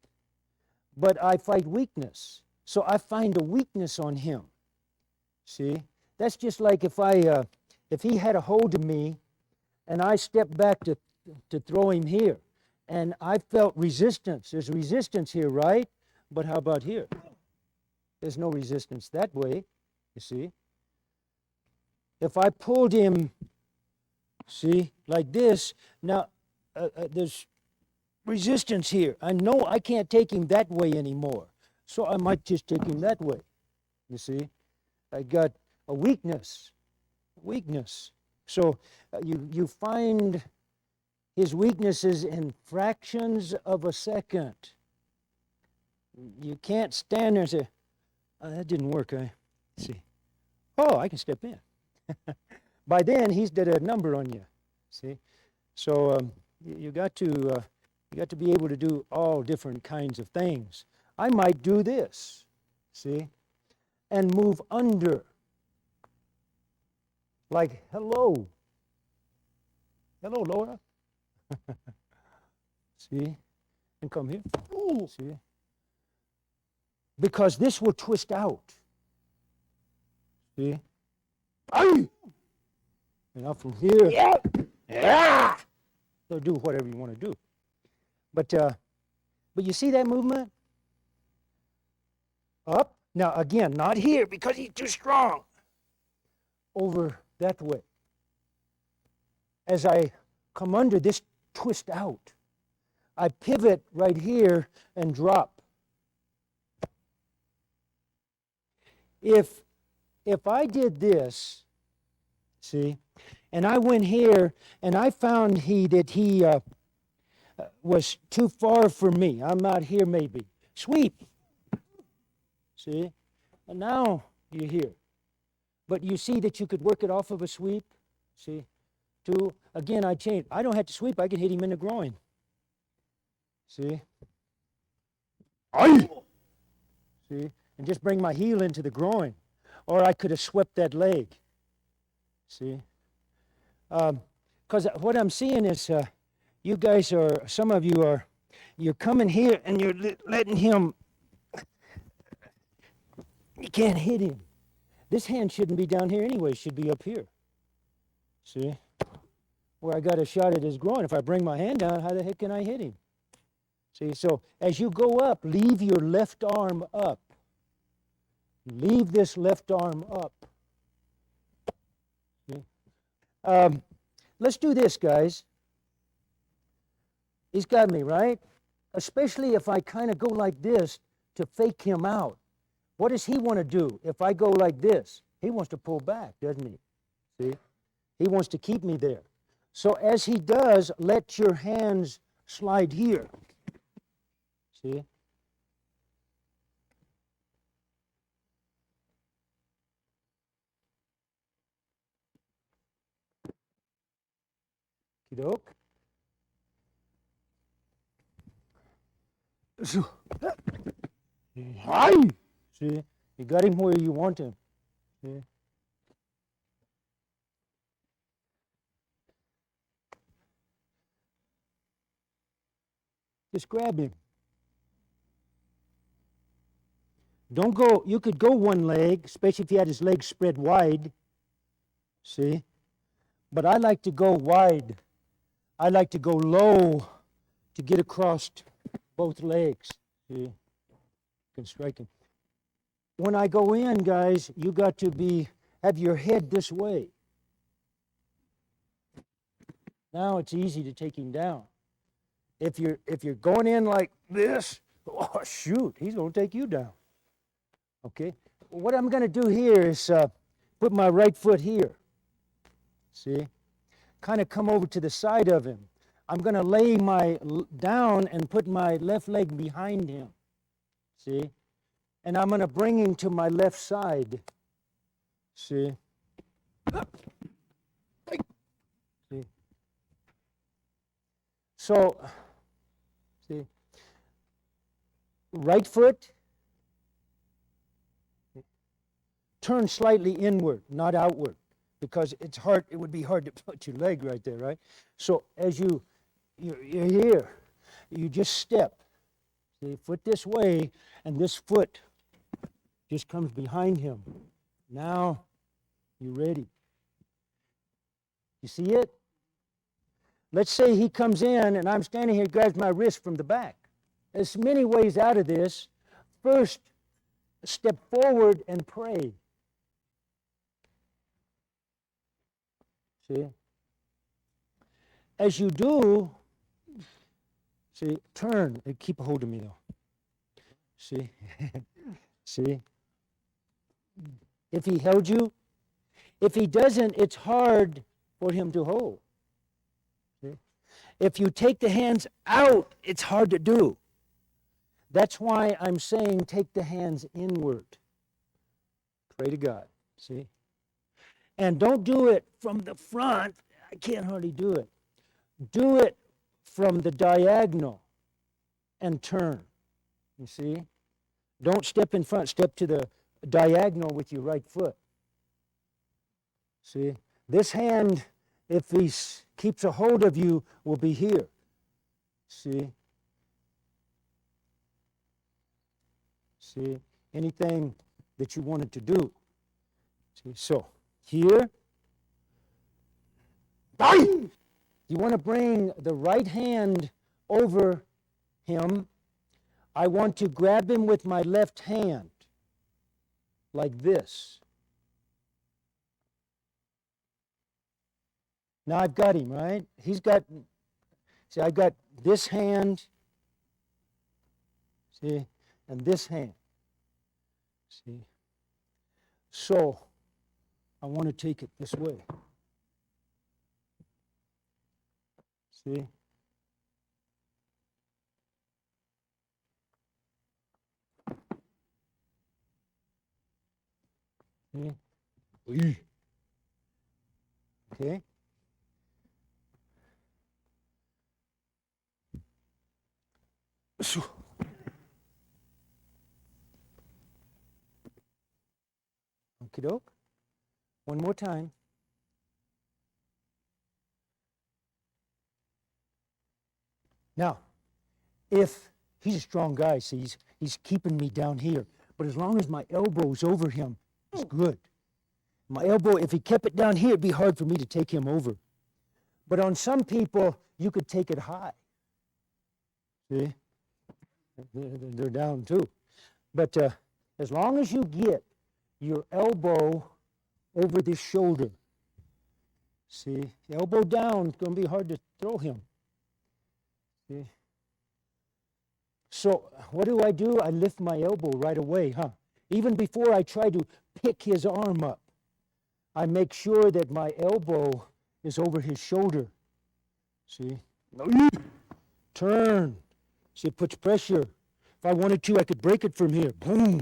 But I fight weakness. So I find a weakness on him. See, that's just like if he had a hold of me and I stepped back to throw him here and I felt resistance. There's resistance here, right? But how about here? There's no resistance that way, you see. If I pulled him, see, like this, now there's resistance here. I know I can't take him that way anymore. So I might just take him that way. You see? I got a weakness. So you find his weaknesses in fractions of a second. You can't stand there and say, oh, that didn't work. See. Oh, I can step in. By then, he's did a number on you. See? So you got to be able to do all different kinds of things. I might do this, see, and move under. Like, hello. Hello, Laura. See? And come here. Ooh. See? Because this will twist out. See? Aye. And up from here. Yeah. Yeah. So do whatever you want to do. But you see that movement? Up. Now again, not here because he's too strong. Over that way. As I come under, this twist out. I pivot right here and drop. If I did this, see, and I went here and I found that he was too far for me. I'm out here maybe. Sweep. See? And now you're here. But you see that you could work it off of a sweep? See? Again, I changed. I don't have to sweep. I can hit him in the groin. See? Aye. See? And just bring my heel into the groin. Or I could have swept that leg. See? Because what I'm seeing is you guys are, some of you are, you're coming here and you're letting him, you can't hit him. This hand shouldn't be down here anyway, it should be up here. See? Where I got a shot at his groin. If I bring my hand down, how the heck can I hit him? See, so as you go up, leave your left arm up. Leave this left arm up. See? Let's do this, guys. He's got me, right? Especially if I kind of go like this to fake him out. What does he want to do if I go like this? He wants to pull back, doesn't he? See? He wants to keep me there. So as he does, let your hands slide here. See? Okey-doke. Hi! See? You got him where you want him. See? Just grab him. Don't go, you could go one leg, especially if he had his legs spread wide. See? But I like to go wide. I like to go low to get across both legs. See? You can strike him. When I go in, guys, you got to have your head this way. Now it's easy to take him down. If you're going in like this, oh shoot, he's going to take you down. Okay? What I'm going to do here is put my right foot here. See? Kind of come over to the side of him. I'm going to lay down and put my left leg behind him. See? And I'm going to bring him to my left side. See? See? So, see? Right foot, turn slightly inward, not outward, because it's hard. It would be hard to put your leg right there, right? So as you're here, you just step. See, foot this way, and this foot just comes behind him. Now you're ready. You see it? Let's say he comes in, and I'm standing here, grabs my wrist from the back. There's many ways out of this. First, step forward and pray. See? As you do, see, turn. Keep a hold of me, though. See? See? If he held you, if he doesn't, it's hard for him to hold. See? If you take the hands out, it's hard to do. That's why I'm saying take the hands inward. Pray to God. See? And don't do it from the front. I can't hardly do it. Do it from the diagonal and turn. You see? Don't step in front. Step to the diagonal with your right foot. See? This hand, if he keeps a hold of you, will be here. See? See? Anything that you wanted to do. See? So, here. You want to bring the right hand over him. I want to grab him with my left hand, like this. Now I've got him, right? He's got, see, I've got this hand, see, and this hand, see. So, I want to take it this way. See? See? Okay? So, okie doke. One more time. Now, if he's a strong guy, see, he's keeping me down here. But as long as my elbow's over him, it's good. My elbow, if he kept it down here, it'd be hard for me to take him over. But on some people, you could take it high. See? They're down too. But as long as you get your elbow over this shoulder, see, elbow down, it's going to be hard to throw him. See? So what do? I lift my elbow right away, huh? Even before I try to pick his arm up, I make sure that my elbow is over his shoulder. See? Turn. See, it puts pressure. If I wanted to, I could break it from here. Boom.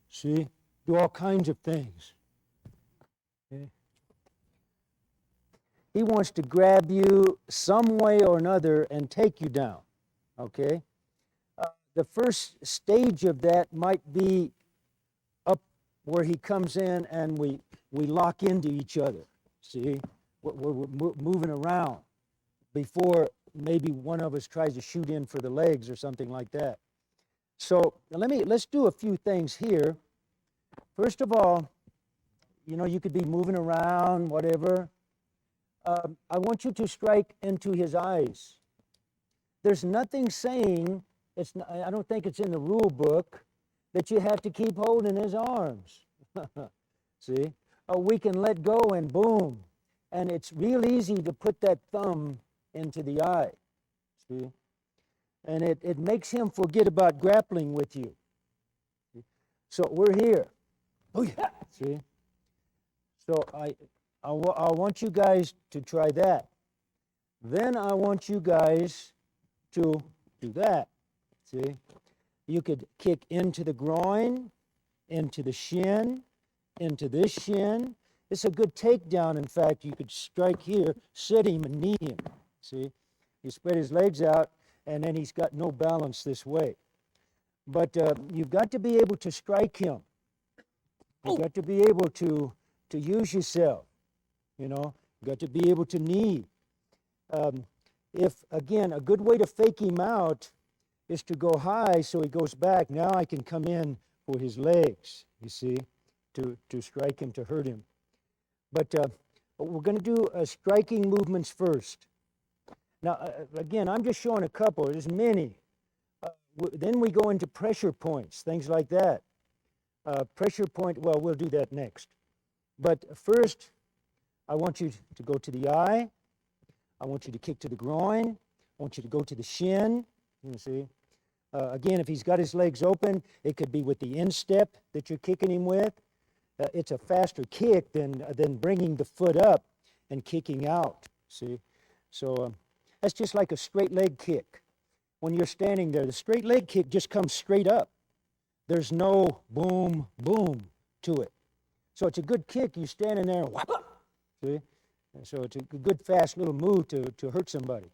See? Do all kinds of things. Okay. He wants to grab you some way or another and take you down. Okay? The first stage of that might be up where he comes in and we lock into each other. See? We're moving around before maybe one of us tries to shoot in for the legs or something like that. So let's do a few things here. First of all, you could be moving around, whatever. I want you to strike into his eyes. There's nothing saying, I don't think it's in the rule book, that you have to keep holding his arms. See? We can let go and boom. And it's real easy to put that thumb into the eye. See? And it makes him forget about grappling with you. So we're here. Oh yeah. See? So I want you guys to try that. Then I want you guys to do that. See? You could kick into the groin, into the shin, into this shin. It's a good takedown. In fact, you could strike here, sit him and knee him. See? You spread his legs out, and then he's got no balance this way. But you've got to be able to strike him. You've got to be able to use yourself. You've got to be able to knee. Again, a good way to fake him out is to go high so he goes back. Now I can come in for his legs, you see, to strike him, to hurt him. But we're going to do striking movements first. Now, again, I'm just showing a couple. There's many. Then we go into pressure points, things like that. Pressure point, well, we'll do that next. But first, I want you to go to the eye. I want you to kick to the groin. I want you to go to the shin. You see? Again, if he's got his legs open, it could be with the instep that you're kicking him with. It's a faster kick than bringing the foot up and kicking out. See? So that's just like a straight leg kick. When you're standing there, the straight leg kick just comes straight up. There's no boom, boom to it. So it's a good kick. You're standing there, whap, see? So it's a good, fast little move to hurt somebody.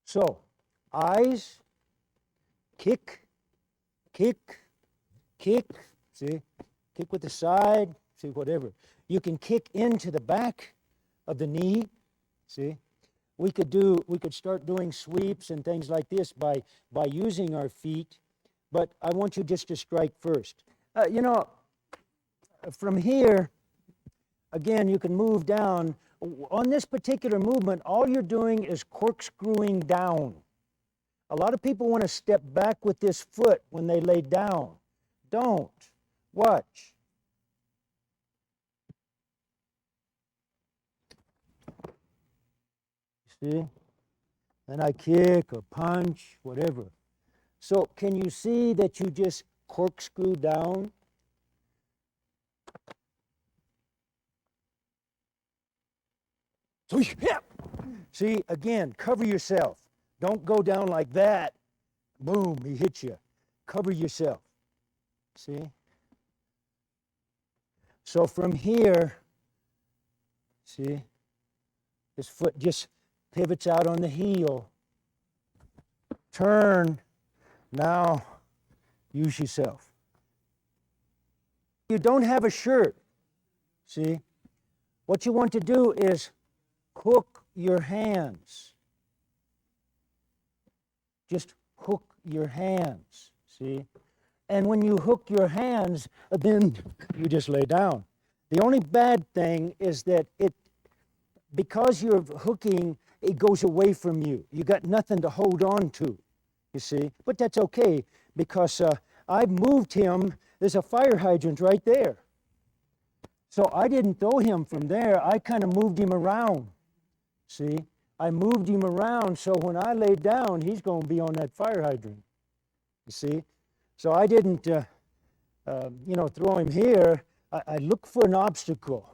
So, eyes, kick, kick, kick, see? Kick with the side, see, whatever. You can kick into the back of the knee, see? We could start doing sweeps and things like this by using our feet, but I want you just to strike first. From here, again, you can move down. On this particular movement, all you're doing is corkscrewing down. A lot of people want to step back with this foot when they lay down. Don't. Watch. See? Then I kick or punch, whatever. So can you see that you just corkscrew down? So yeah. See, again, cover yourself. Don't go down like that. Boom, he hits you. Cover yourself. See? So from here, see, his foot just pivots out on the heel. Turn. Now, use yourself. You don't have a shirt. See? What you want to do is hook your hands. Just hook your hands. See? And when you hook your hands, then you just lay down. The only bad thing is that because you're hooking, it goes away from you. You got nothing to hold on to, you see. But that's okay, because I've moved him. There's a fire hydrant right there. So I didn't throw him from there. I kind of moved him around, see. I moved him around so when I lay down, he's going to be on that fire hydrant, you see. So I didn't, throw him here. I look for an obstacle.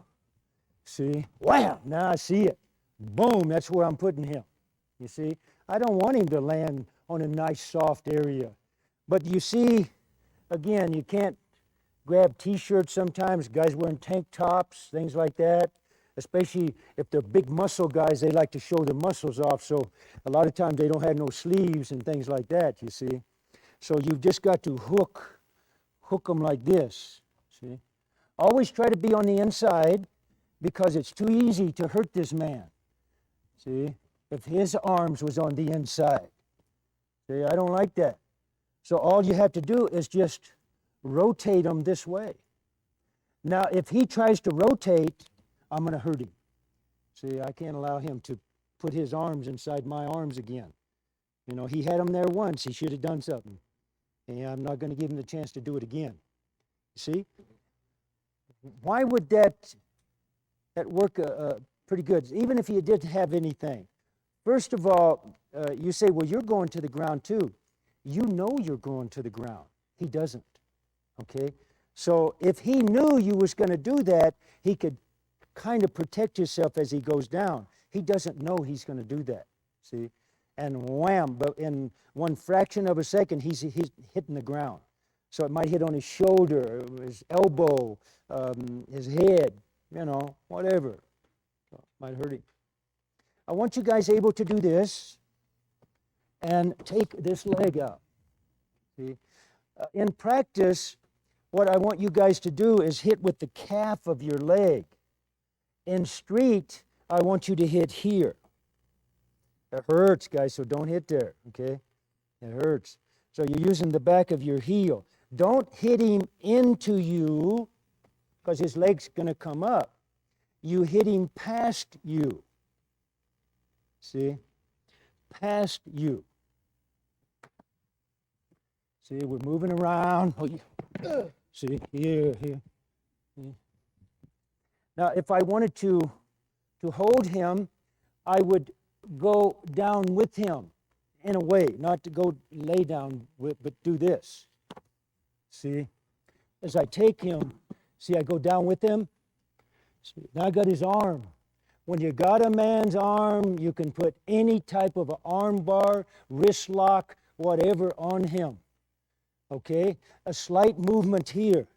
See? Wham! Now I see it. Boom! That's where I'm putting him. You see? I don't want him to land on a nice, soft area. But you see, again, you can't grab T-shirts sometimes. Guys wearing tank tops, things like that. Especially if they're big muscle guys, they like to show their muscles off. So a lot of times they don't have no sleeves and things like that, you see. So you've just got to hook them like this, see? Always try to be on the inside because it's too easy to hurt this man, see? If his arms was on the inside. See, I don't like that. So all you have to do is just rotate him this way. Now, if he tries to rotate, I'm going to hurt him. See, I can't allow him to put his arms inside my arms again. You know, he had them there once. He should have done something. And I'm not going to give him the chance to do it again. See? Why would that work pretty good, even if you didn't have anything? First of all, you say, well, you're going to the ground too. You know you're going to the ground. He doesn't, okay? So if he knew you was going to do that, he could kind of protect himself as he goes down. He doesn't know he's going to do that, see? And wham, but in one fraction of a second, he's hitting the ground. So it might hit on his shoulder, his elbow, his head, you know, whatever. So it might hurt him. I want you guys able to do this and take this leg out. See? In practice, what I want you guys to do is hit with the calf of your leg. In street, I want you to hit here. It hurts, guys, so don't hit there, okay? It hurts. So you're using the back of your heel. Don't hit him into you, because his leg's going to come up. You hit him past you. See? Past you. See, we're moving around. See, here. Now, if I wanted to hold him, I would go down with him in a way, not to go lay down with, but do this. See? As I take him, see, I go down with him. See, now I got his arm. When you got a man's arm, you can put any type of an arm bar, wrist lock, whatever on him. Okay? A slight movement here.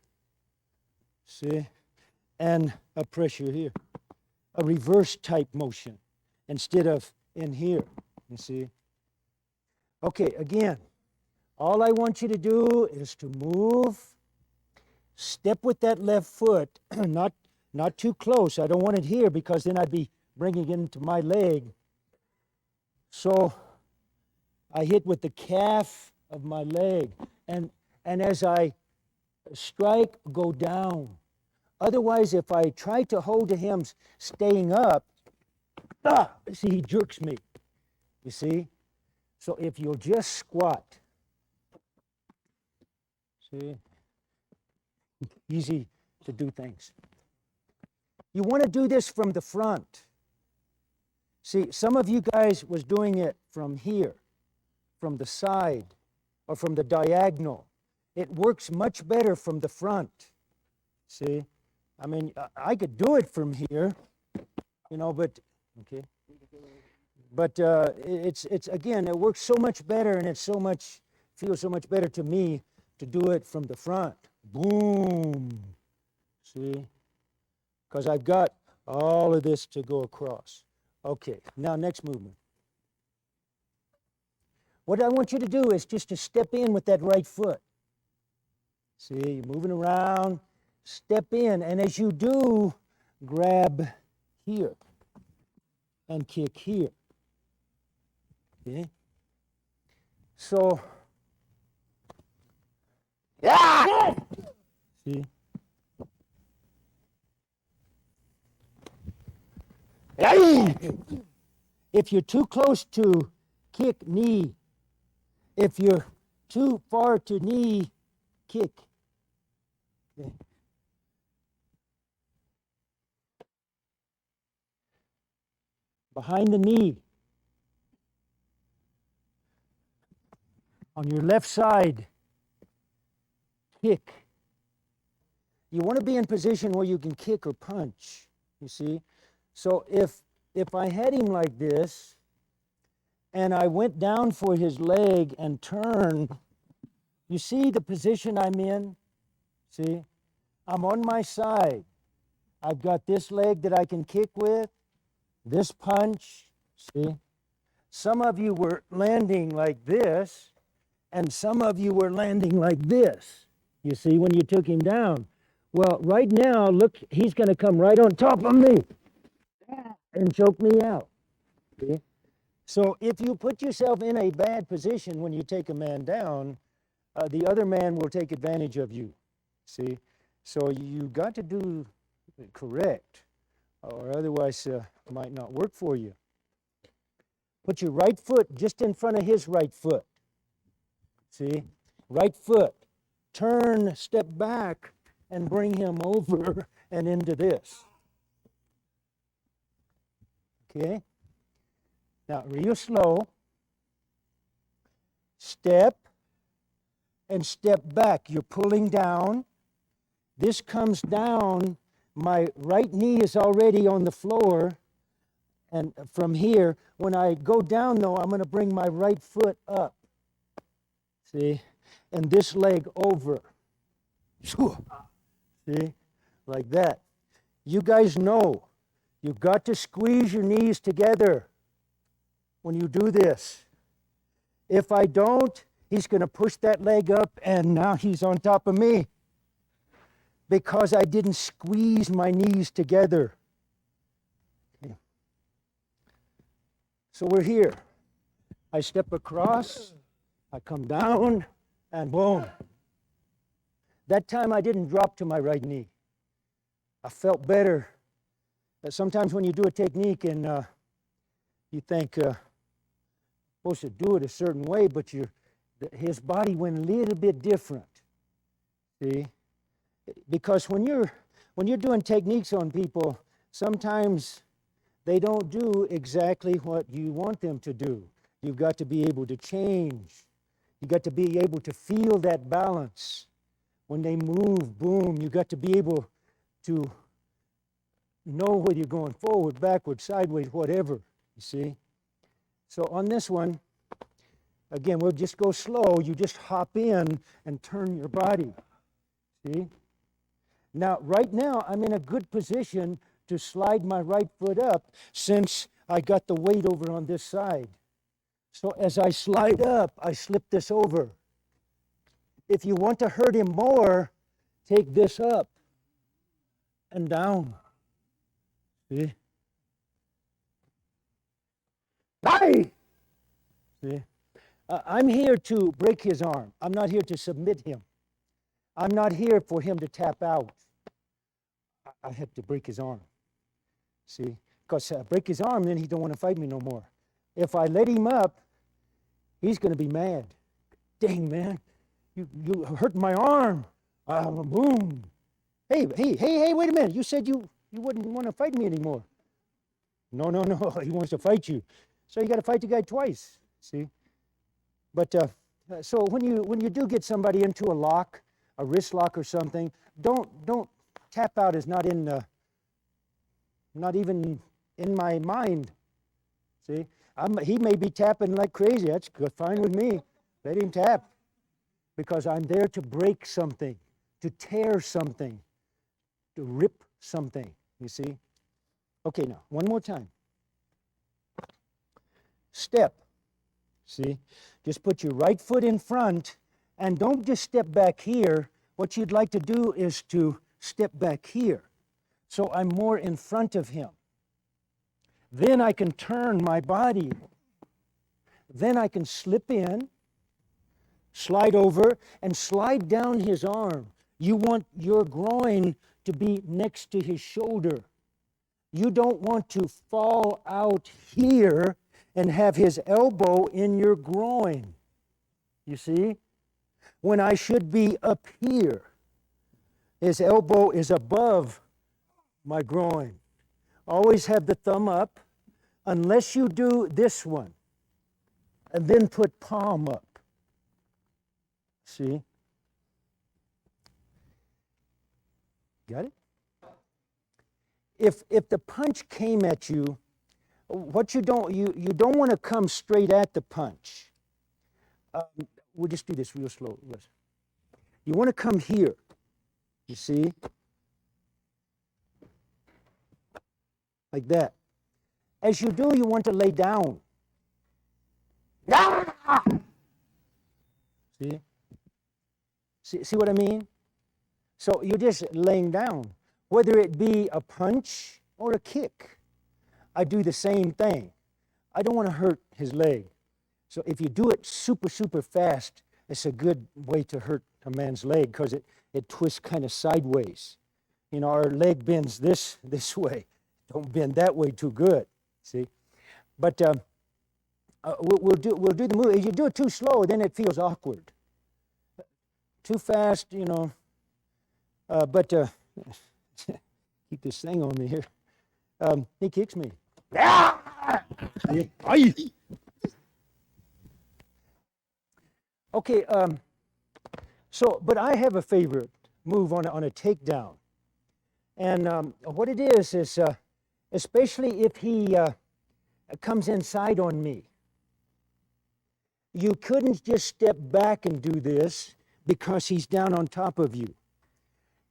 See? And a pressure here. A reverse type motion instead of in here. You see? Okay, again, all I want you to do is to move, step with that left foot, not too close. I don't want it here because then I'd be bringing it into my leg. So I hit with the calf of my leg. And as I strike, go down. Otherwise, if I try to hold to him staying up, see, he jerks me. You see? So if you'll just squat. See? Easy to do things. You want to do this from the front. See, some of you guys was doing it from here, from the side, or from the diagonal. It works much better from the front. See? I mean, I could do it from here, you know, but, okay. But it's again, it works so much better, and feels so much better to me to do it from the front. Boom. See? Because I've got all of this to go across. Okay, now next movement. What I want you to do is just to step in with that right foot. See, you're moving around, step in, and as you do, grab here and kick here. Okay? So, yeah! See? If you're too close to kick, knee. If you're too far to knee, kick. Okay. Behind the knee. On your left side, kick. You want to be in position where you can kick or punch, you see? So if I had him like this, and I went down for his leg and turned, you see the position I'm in? See? I'm on my side. I've got this leg that I can kick with, this punch, see? Some of you were landing like this, and some of you were landing like this, you see, when you took him down. Well, right now, look, he's going to come right on top of me and choke me out. See? So if you put yourself in a bad position when you take a man down, the other man will take advantage of you. See? So you got to do it correct, or otherwise it might not work for you. Put your right foot just in front of his right foot. See? Right foot. Turn, step back, and bring him over and into this. Okay? Now, real slow. Step and step back. You're pulling down. This comes down. My right knee is already on the floor. And from here, when I go down, though, I'm going to bring my right foot up. See? And this leg over. See? Like that. You guys know, you've got to squeeze your knees together when you do this. If I don't, he's going to push that leg up, and now he's on top of me because I didn't squeeze my knees together. Okay. So we're here. I step across, I come down, and boom. That time I didn't drop to my right knee. I felt better. Sometimes when you do a technique and you think supposed to do it a certain way, but his body went a little bit different. See? Because when you're doing techniques on people, sometimes they don't do exactly what you want them to do. You've got to be able to change. You've got to be able to feel that balance. When they move, boom, you've got to be able to know whether you're going forward, backward, sideways, whatever, you see. So on this one, again, we'll just go slow. You just hop in and turn your body, see. Now, right now, I'm in a good position to slide my right foot up since I got the weight over on this side. So as I slide up, I slip this over. If you want to hurt him more, take this up and down. See? Aye! See? I'm here to break his arm. I'm not here to submit him. I'm not here for him to tap out. I have to break his arm. See? Because break his arm, then he don't want to fight me no more. If I let him up, he's going to be mad. Dang, man. You hurt my arm. Boom. Hey, wait a minute. You said you wouldn't want to fight me anymore. No. He wants to fight you. So you got to fight the guy twice. See? But so when you do get somebody into a lock, a wrist lock or something, don't tap out is not even in my mind. See? He may be tapping like crazy. That's fine with me. Let him tap. Because I'm there to break something, to tear something, to rip something, you see? Okay, now, one more time. Step, see? Just put your right foot in front, and don't just step back here. What you'd like to do is to step back here, so I'm more in front of him. Then I can turn my body. Then I can slip in, slide over, and slide down his arm. You want your groin to be next to his shoulder. You don't want to fall out here and have his elbow in your groin. You see? When I should be up here. His elbow is above my groin. Always have the thumb up, unless you do this one, and then put palm up. See? Got it? If the punch came at you, what you don't want to come straight at the punch. We'll just do this real slow. Listen. You want to come here. You see? Like that. As you do, you want to lay down. See? See what I mean? So you're just laying down. Whether it be a punch or a kick, I do the same thing. I don't want to hurt his leg. So if you do it super, super fast, It's a good way to hurt a man's leg because it twists kind of sideways. You know, our leg bends this way. Don't bend that way too good, see? But we'll do the move. If you do it too slow, then it feels awkward. Too fast, you know. But keep this thing on me here. He kicks me. Okay, but I have a favorite move on a takedown. And what it is especially if he comes inside on me. You couldn't just step back and do this because he's down on top of you.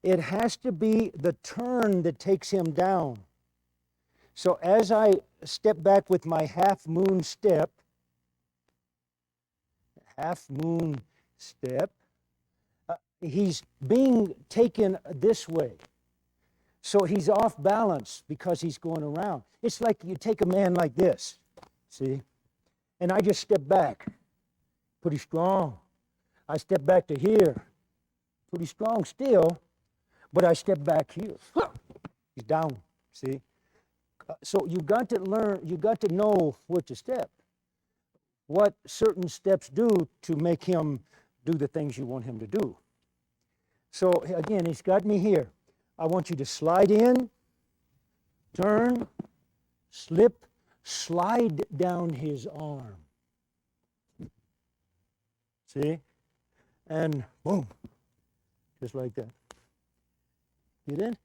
It has to be the turn that takes him down. So as I step back with my half moon step, he's being taken this way. So he's off balance because he's going around. It's like you take a man like this, see? And I just step back, pretty strong. I step back to here, pretty strong still, but I step back here. He's down, see? So you got to learn, you got to know where to step. What certain steps do to make him do the things you want him to do. So again, he's got me here. I want you to slide in, turn, slip, slide down his arm. See? And boom, just like that. Get in?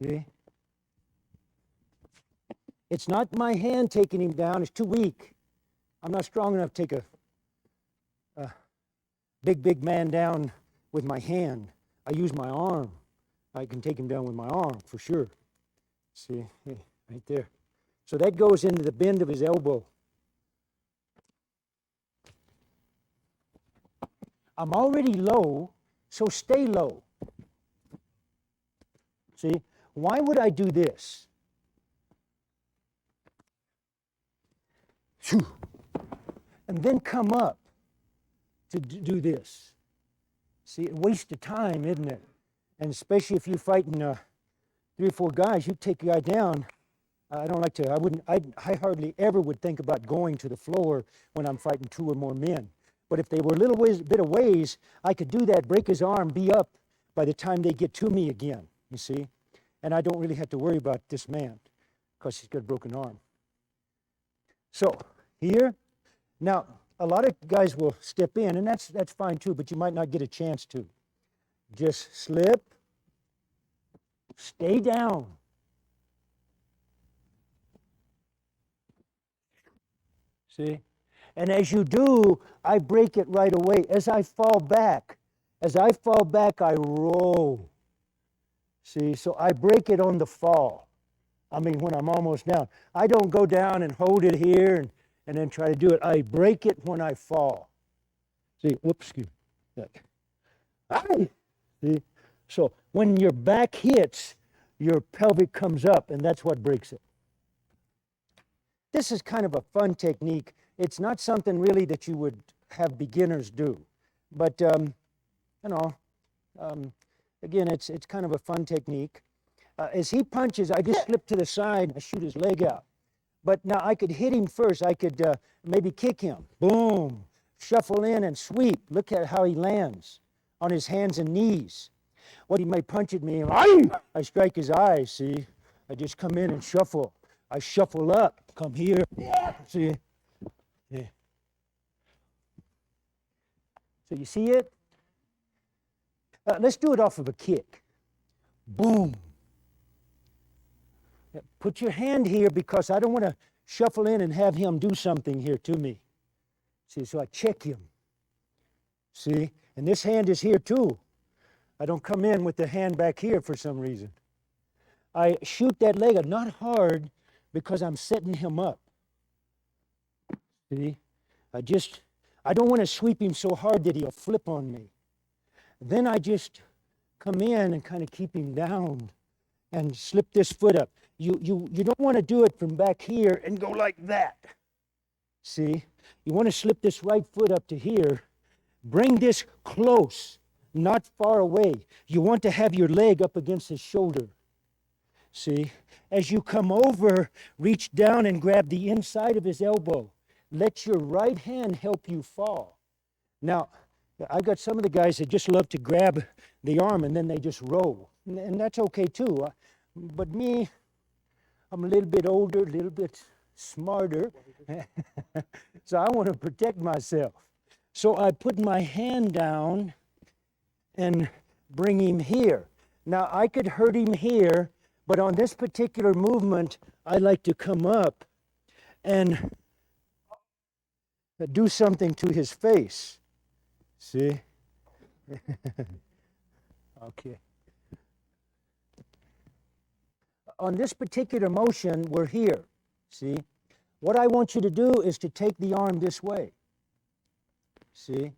See? It's not my hand taking him down. It's too weak. I'm not strong enough to take a big man down with my hand. I use my arm. I can take him down with my arm for sure. See, right there. So that goes into the bend of his elbow. I'm already low, so stay low. See, why would I do this? And then come up to do this. See, a waste of time, isn't it? And especially if you're fighting 3 or 4 guys, you take a guy down. I don't like to, I hardly ever would think about going to the floor when I'm fighting 2 or more men. But if they were a little bit of ways, I could do that, break his arm, be up by the time they get to me again, you see? And I don't really have to worry about this man because he's got a broken arm. So, here, now, a lot of guys will step in, and that's fine too, but you might not get a chance to. Just slip, stay down. See? And as you do, I break it right away. As I fall back, I roll. See, so I break it on the fall. I mean, when I'm almost down. I don't go down and hold it here and then try to do it. I break it when I fall. See, whoops, excuse me. See, so when your back hits, your pelvic comes up, and that's what breaks it. This is kind of a fun technique. It's not something really that you would have beginners do. But, again, it's kind of a fun technique. As he punches, I just slip to the side, I shoot his leg out. But now I could hit him first. I could maybe kick him. Boom. Shuffle in and sweep. Look at how he lands on his hands and knees. What he might punch at me, I strike his eyes, see? I just come in and shuffle. I shuffle up, come here, see? Yeah. So you see it? Let's do it off of a kick. Boom. Put your hand here because I don't want to shuffle in and have him do something here to me. See, so I check him. See? And this hand is here too. I don't come in with the hand back here for some reason. I shoot that leg up, not hard, because I'm setting him up. See? I don't want to sweep him so hard that he'll flip on me. Then I just come in and kind of keep him down and slip this foot up. You don't want to do it from back here and go like that. See? You want to slip this right foot up to here. Bring this close, not far away. You want to have your leg up against his shoulder. See? As you come over, reach down and grab the inside of his elbow. Let your right hand help you fall. Now, I've got some of the guys that just love to grab the arm and then they just roll. And that's okay too. But me, I'm a little bit older, a little bit smarter. So I want to protect myself. So I put my hand down and bring him here. Now, I could hurt him here, but on this particular movement, I like to come up and do something to his face. See? Okay. On this particular motion, we're here. See? What I want you to do is to take the arm this way. See?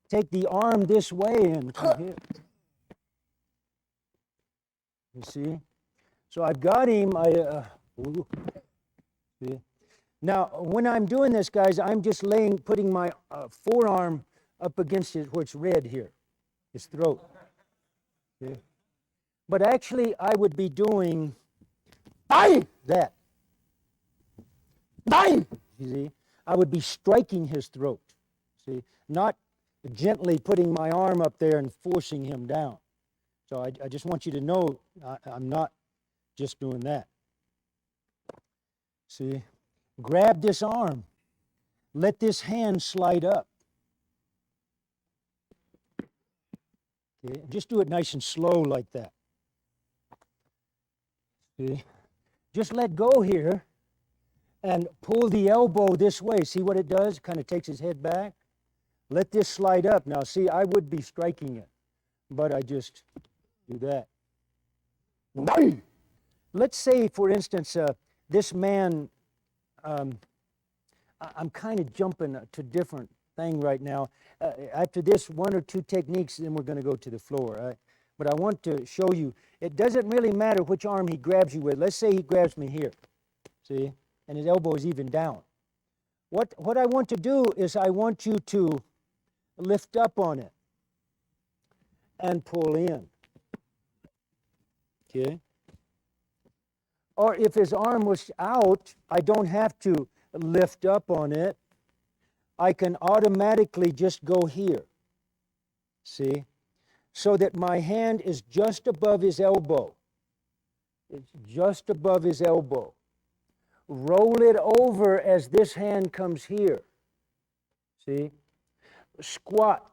Take the arm this way and come here. You see? So I've got him. See? Now, when I'm doing this, guys, I'm just putting my forearm up against where it's red here, his throat. See? But actually, I would be doing that. You see? I would be striking his throat. See? Not gently putting my arm up there and forcing him down. So I just want you to know I'm not just doing that. See? Grab this arm. Let this hand slide up. Okay? Just do it nice and slow like that. See? Just let go here and pull the elbow this way. See what it does? It kind of takes his head back. Let this slide up. Now, see, I would be striking it, but I just do that. Let's say, for instance, this man, I'm kind of jumping to different thing right now. After this, one or two techniques, then we're going to go to the floor. Right? But I want to show you, it doesn't really matter which arm he grabs you with. Let's say he grabs me here, see? And his elbow is even down. What I want to do is I want you to lift up on it and pull in, okay? Or if his arm was out, I don't have to lift up on it. I can automatically just go here, see? So that my hand is just above his elbow. It's just above his elbow. Roll it over as this hand comes here. See? Squat.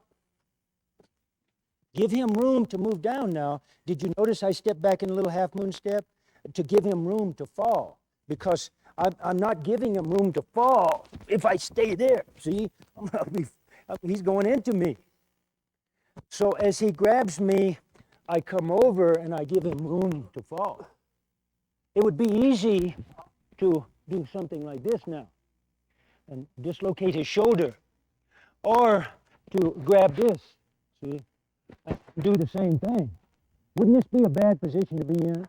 Give him room to move down now. Did you notice I stepped back in a little half moon step? To give him room to fall. Because I'm not giving him room to fall if I stay there. See? He's going into me. So as he grabs me, I come over and I give him room to fall. It would be easy to do something like this now and dislocate his shoulder, or to grab this, see, and do the same thing. Wouldn't this be a bad position to be in?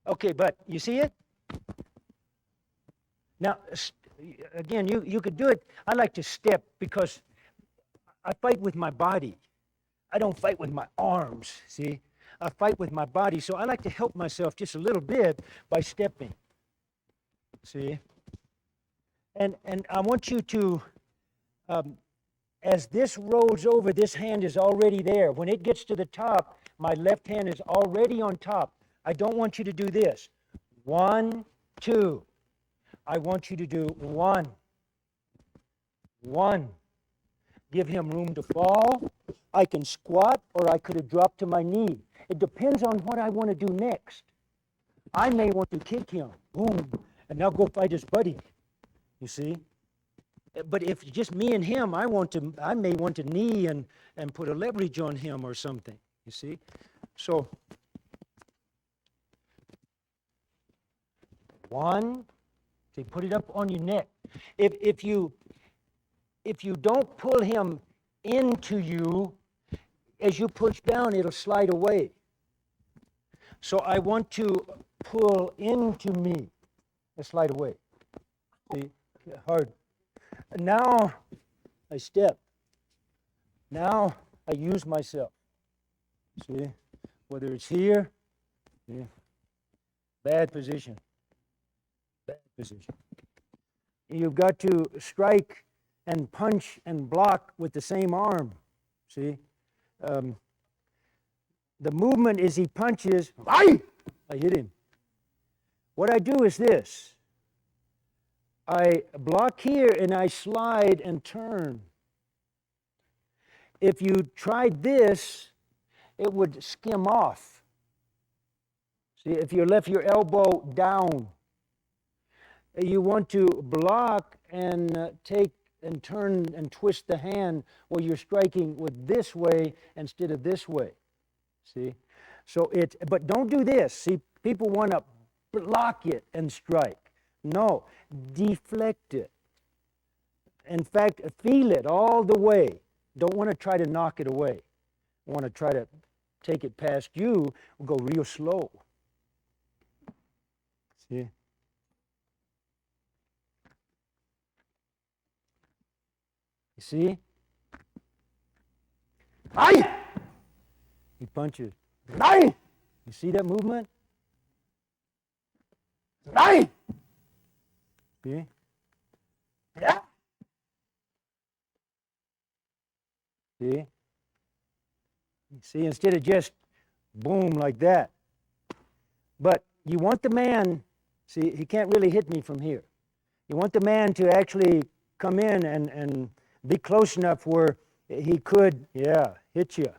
Okay, but you see it? Now, again, you could do it. I like to step because I fight with my body. I don't fight with my arms, see? I fight with my body, so I like to help myself just a little bit by stepping, see? And I want you to, as this rolls over, this hand is already there. When it gets to the top, my left hand is already on top. I don't want you to do this. 1, 2. I want you to do 1. 1. Give him room to fall. I can squat, or I could have dropped to my knee. It depends on what I want to do next. I may want to kick him, boom, and now go fight his buddy, you see? But if just me and him, I may want to knee and put a leverage on him or something, you see? So, 1, see, put it up on your neck. If you don't pull him into you, as you push down, it'll slide away. So I want to pull into me and slide away. See, hard. Now I step. Now I use myself. See, whether it's here, see, bad position, bad position. You've got to strike and punch and block with the same arm. See, the movement is he punches, I hit him. What I do is this. I block here and I slide and turn. If you tried this, it would skim off. See, if you left your elbow down, you want to block and take and turn and twist the hand where you're striking with this way instead of this way. See? So but don't do this. See, people want to block it and strike. No, deflect it. In fact, feel it all the way. Don't want to try to knock it away. Want to try to take it past you, we'll go real slow. See? You see? Aye! He punches. Aye! You see that movement? Aye! See? Yeah! See? You see, instead of just boom like that. But you want the man, see, he can't really hit me from here. You want the man to actually come in and be close enough where he could, hit you.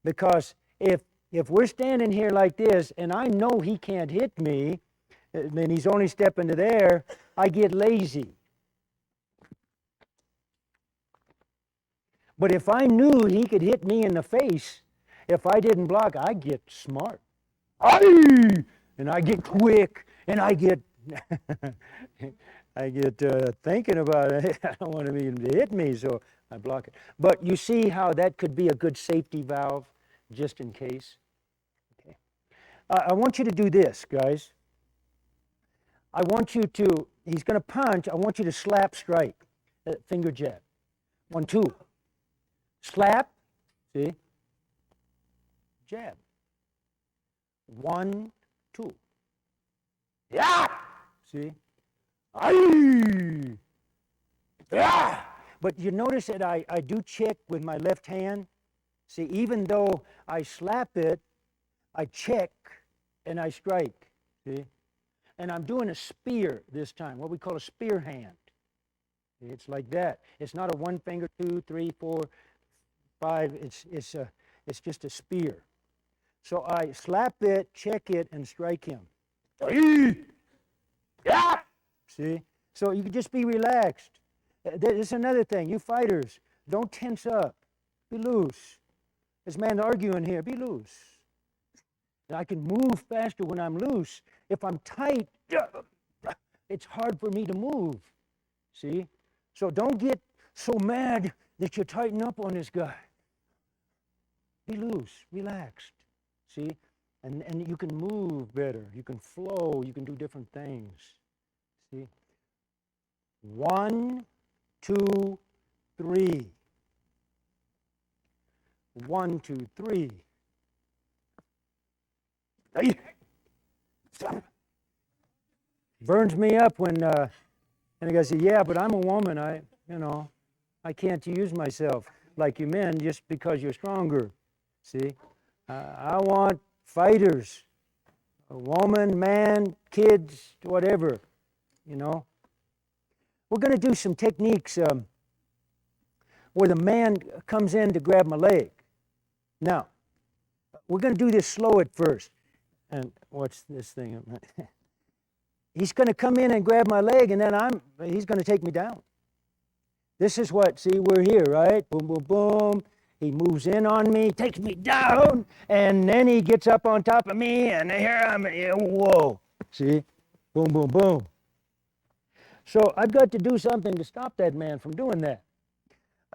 Because if we're standing here like this and I know he can't hit me, then he's only stepping to there, I get lazy. But if I knew he could hit me in the face, if I didn't block, I get smart. Aye! And I get quick, and I get thinking about it. I don't want him to hit me, so I block it. But you see how that could be a good safety valve, just in case. Okay. I want you to do this, guys. I want you to, he's going to punch, I want you to slap strike, finger jab. 1, 2. Slap, see? Jab. 1, 2. Yeah! See? Aye! Yeah! But you notice that I do check with my left hand. See, even though I slap it, I check and I strike. See? And I'm doing a spear this time, what we call a spear hand. It's like that. It's not a 1 finger, 2, 3, 4, 5. It's just a spear. So I slap it, check it, and strike him. Yeah! See? So you can just be relaxed. There's another thing. You fighters, don't tense up. Be loose. This man's arguing here. Be loose. And I can move faster when I'm loose. If I'm tight, it's hard for me to move. See? So don't get so mad that you tighten up on this guy. Be loose, relaxed. See? And you can move better. You can flow. You can do different things. See? 1, 2, 3. 1, 2, 3. Burns me up when and the guy says, yeah, but I'm a woman. I can't use myself like you men just because you're stronger. See? I want fighters, a woman, man, kids, whatever, We're going to do some techniques where the man comes in to grab my leg. Now, we're going to do this slow at first. And what's this thing? He's going to come in and grab my leg, and then he's going to take me down. This is what, see, we're here, right? Boom, boom, boom. He moves in on me, takes me down, and then he gets up on top of me, and here I'm, whoa. See? Boom, boom, boom. So I've got to do something to stop that man from doing that.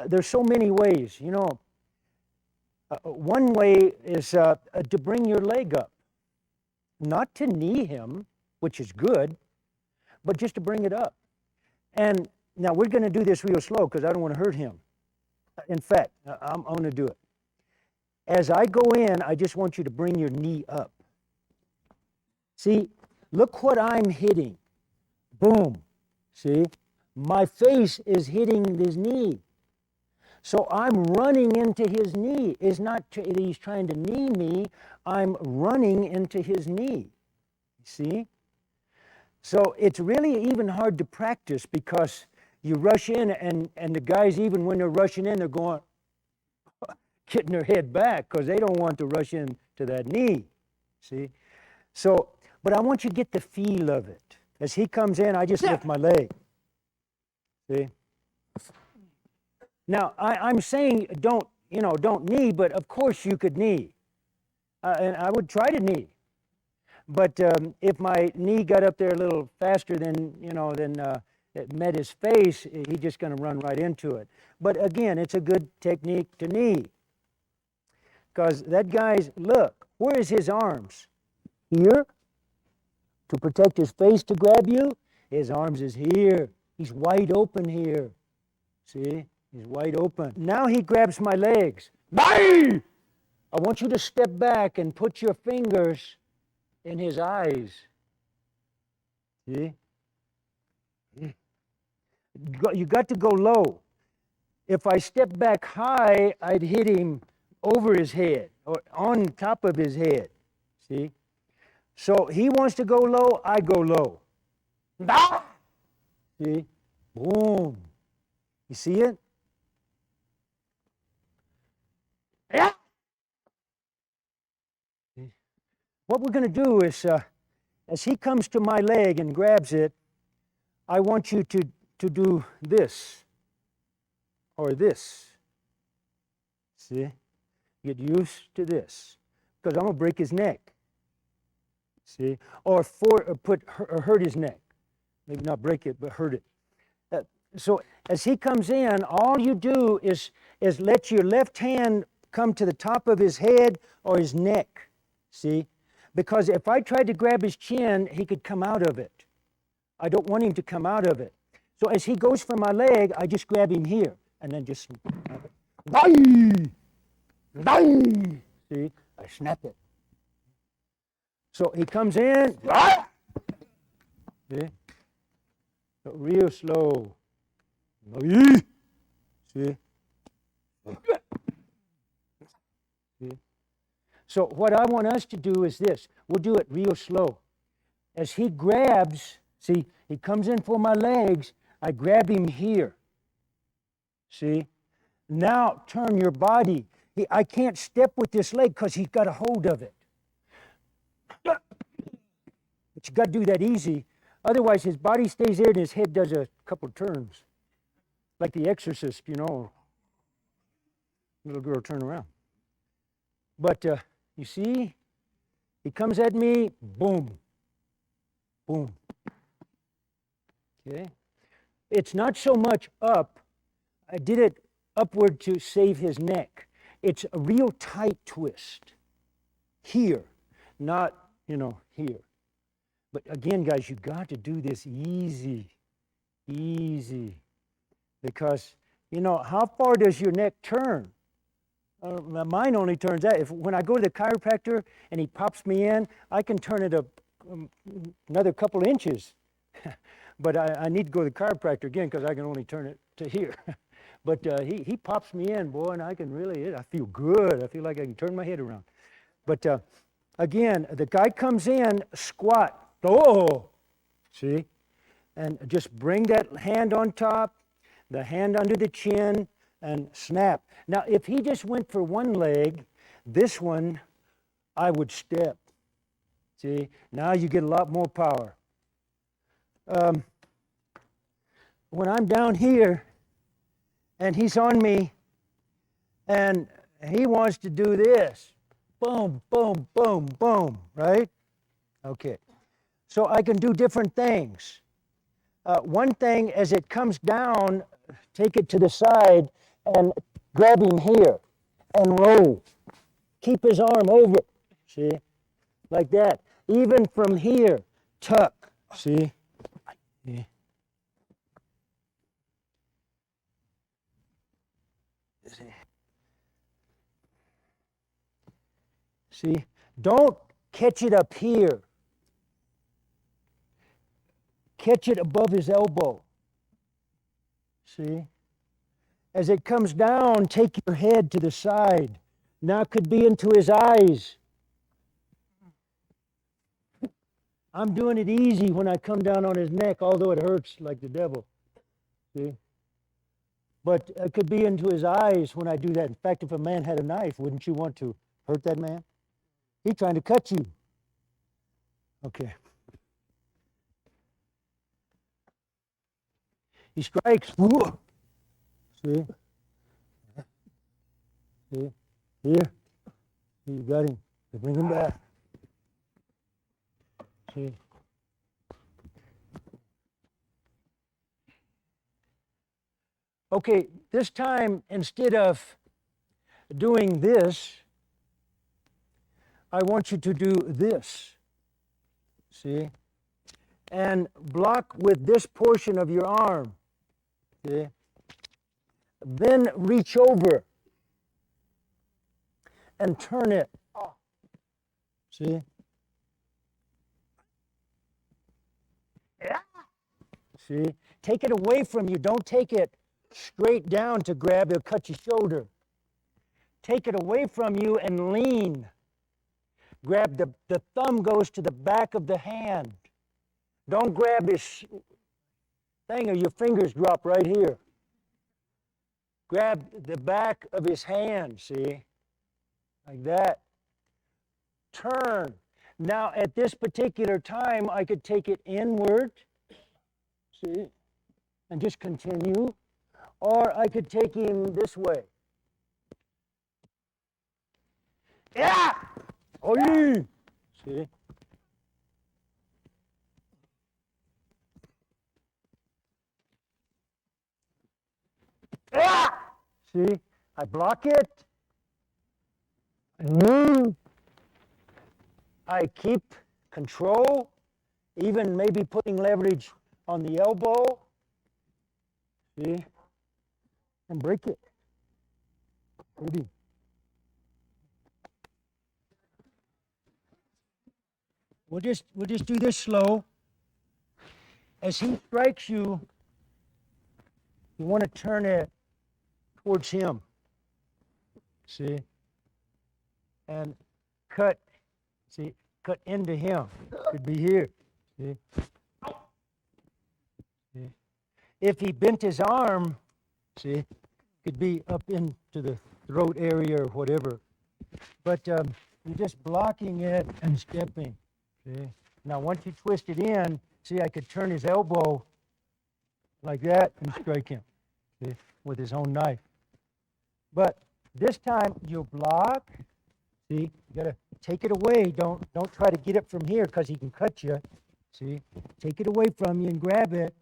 There's so many ways, One way is to bring your leg up. not to knee him, which is good, but just to bring it up. And now we're going to do this real slow because I don't want to hurt him. In fact, I'm going to do it. As I go in, I just want you to bring your knee up. See, look what I'm hitting. Boom. See? My face is hitting his knee. So I'm running into his knee. It's not that he's trying to knee me. I'm running into his knee. See? So it's really even hard to practice because you rush in and the guys, even when they're rushing in, they're going, getting their head back because they don't want to rush in to that knee. See? So, but I want you to get the feel of it. As he comes in, I just lift my leg. See? Now, I'm saying don't knee, but of course you could knee. And I would try to knee. But if my knee got up there a little faster than it met his face, he's just going to run right into it. But again, it's a good technique to knee. Because that guy's, look, where is his arms? Here? To protect his face to grab you? His arms is here. He's wide open here. See? He's wide open. Now he grabs my legs. Bye! I want you to step back and put your fingers in his eyes. See? You got to go low. If I step back high, I'd hit him over his head or on top of his head. See? So he wants to go low, I go low. See? Boom. You see it? Yeah. What we're going to do is, as he comes to my leg and grabs it, I want you to do this or this. See? Get used to this because I'm going to break his neck. See? Or hurt his neck. Maybe not break it, but hurt it. So as he comes in, all you do is let your left hand come to the top of his head or his neck. See? Because if I tried to grab his chin, he could come out of it. I don't want him to come out of it. So as he goes for my leg, I just grab him here and then just see? I snap it. So he comes in. See? So real slow. See? See? So what I want us to do is this. We'll do it real slow. As he grabs, see, he comes in for my legs, I grab him here. See? Now turn your body. I can't step with this leg because he's got a hold of it. But you got to do that easy. Otherwise, his body stays there and his head does a couple turns. Like the exorcist, little girl turn around. But you see, he comes at me, boom, boom. Okay? It's not so much up. I did it upward to save his neck. It's a real tight twist. Here, not, here. But again, guys, you got to do this easy. Because, how far does your neck turn? Mine only turns out. When I go to the chiropractor and he pops me in, I can turn it up another couple inches. But I need to go to the chiropractor again because I can only turn it to here. But he pops me in, boy, and I feel good. I feel like I can turn my head around. But again, the guy comes in, squat. Oh, see? And just bring that hand on top, the hand under the chin, and snap. Now, if he just went for one leg, this one, I would step. See? Now you get a lot more power. When I'm down here, and he's on me, and he wants to do this. Boom, boom, boom, boom, right? Okay. So I can do different things. One thing, as it comes down, take it to the side and grab him here and roll. Keep his arm over, see? Like that. Even from here, tuck. See? Yeah. See? Don't catch it up here. Catch it above his elbow. See? As it comes down, take your head to the side. Now it could be into his eyes. I'm doing it easy when I come down on his neck, although it hurts like the devil. See? But it could be into his eyes when I do that. In fact, if a man had a knife, wouldn't you want to hurt that man? He's trying to cut you. Okay. He strikes. Whoa. See? See? Here. You got him. Bring him back. See? Okay, this time, instead of doing this, I want you to do this. See? And block with this portion of your arm. See? Then reach over and turn it. See? See? Take it away from you. Don't take it straight down to grab. It'll cut your shoulder. Take it away from you and lean. Grab the thumb goes to the back of the hand. Don't grab his thing or your fingers drop right here. Grab the back of his hand, see? Like that. Turn. Now, at this particular time, I could take it inward, see? And just continue. Or I could take him this way. Yeah! Oh, yeah! See? Yeah! See? I block it. I move. I keep control, even maybe putting leverage on the elbow. See? And break it. Maybe. We'll just do this slow. As he strikes you, you want to turn it towards him. See? And cut. See? Cut into him. Could be here. See? See? If he bent his arm, see? Could be up into the throat area or whatever. But you're just blocking it and stepping. See? Now, once you twist it in, see, I could turn his elbow like that and strike him, see, with his own knife. But this time, you'll block. See, you got to take it away. Don't try to get it from here because he can cut you. See, take it away from you and grab it.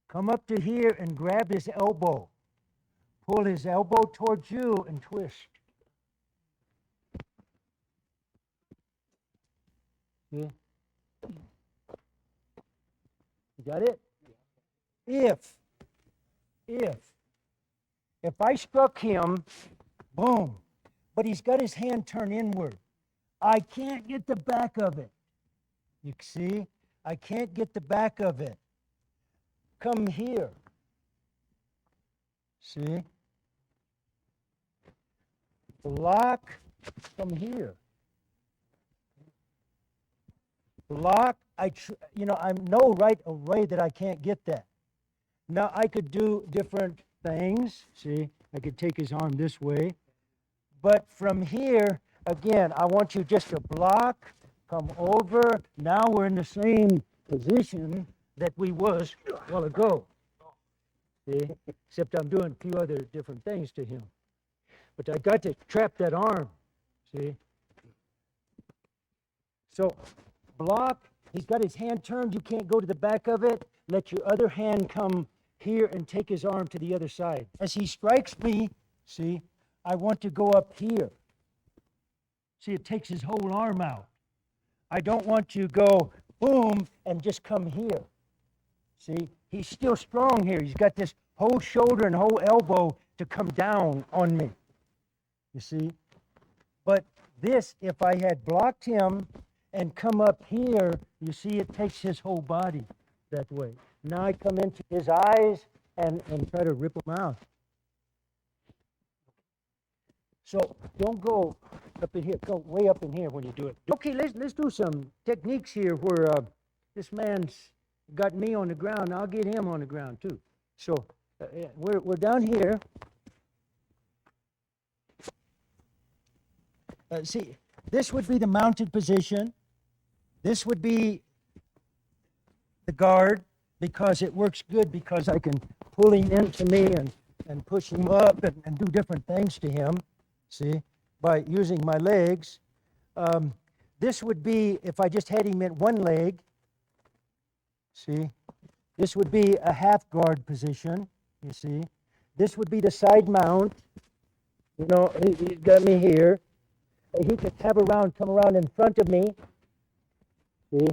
Come up to here and grab his elbow. Pull his elbow towards you and twist. See? You got it? If I struck him, boom, but he's got his hand turned inward, I can't get the back of it. You see? I can't get the back of it. Come here. See? Block from here. Block, I know right away that I can't get that. Now I could do different things. See, I could take his arm this way. But from here, again, I want you just to block, come over. Now we're in the same position that we was a while ago. See, except I'm doing a few other different things to him. But I got to trap that arm, see? So block, he's got his hand turned, you can't go to the back of it. Let your other hand come here and take his arm to the other side. As he strikes me, see, I want to go up here. See, it takes his whole arm out. I don't want to go boom and just come here. See, he's still strong here. He's got this whole shoulder and whole elbow to come down on me. You see? But this, if I had blocked him and come up here, you see, it takes his whole body that way. Now I come into his eyes and try to rip him out. So don't go up in here. Go way up in here when you do it. Okay, let's do some techniques here where this man's got me on the ground. I'll get him on the ground too. So we're down here. See, this would be the mounted position. This would be the guard, because it works good because I can pull him into me and push him up and do different things to him, see, by using my legs. This would be if I just had him at one leg, see. This would be a half guard position, you see. This would be the side mount. You know, he's got me here. He could come around in front of me, see,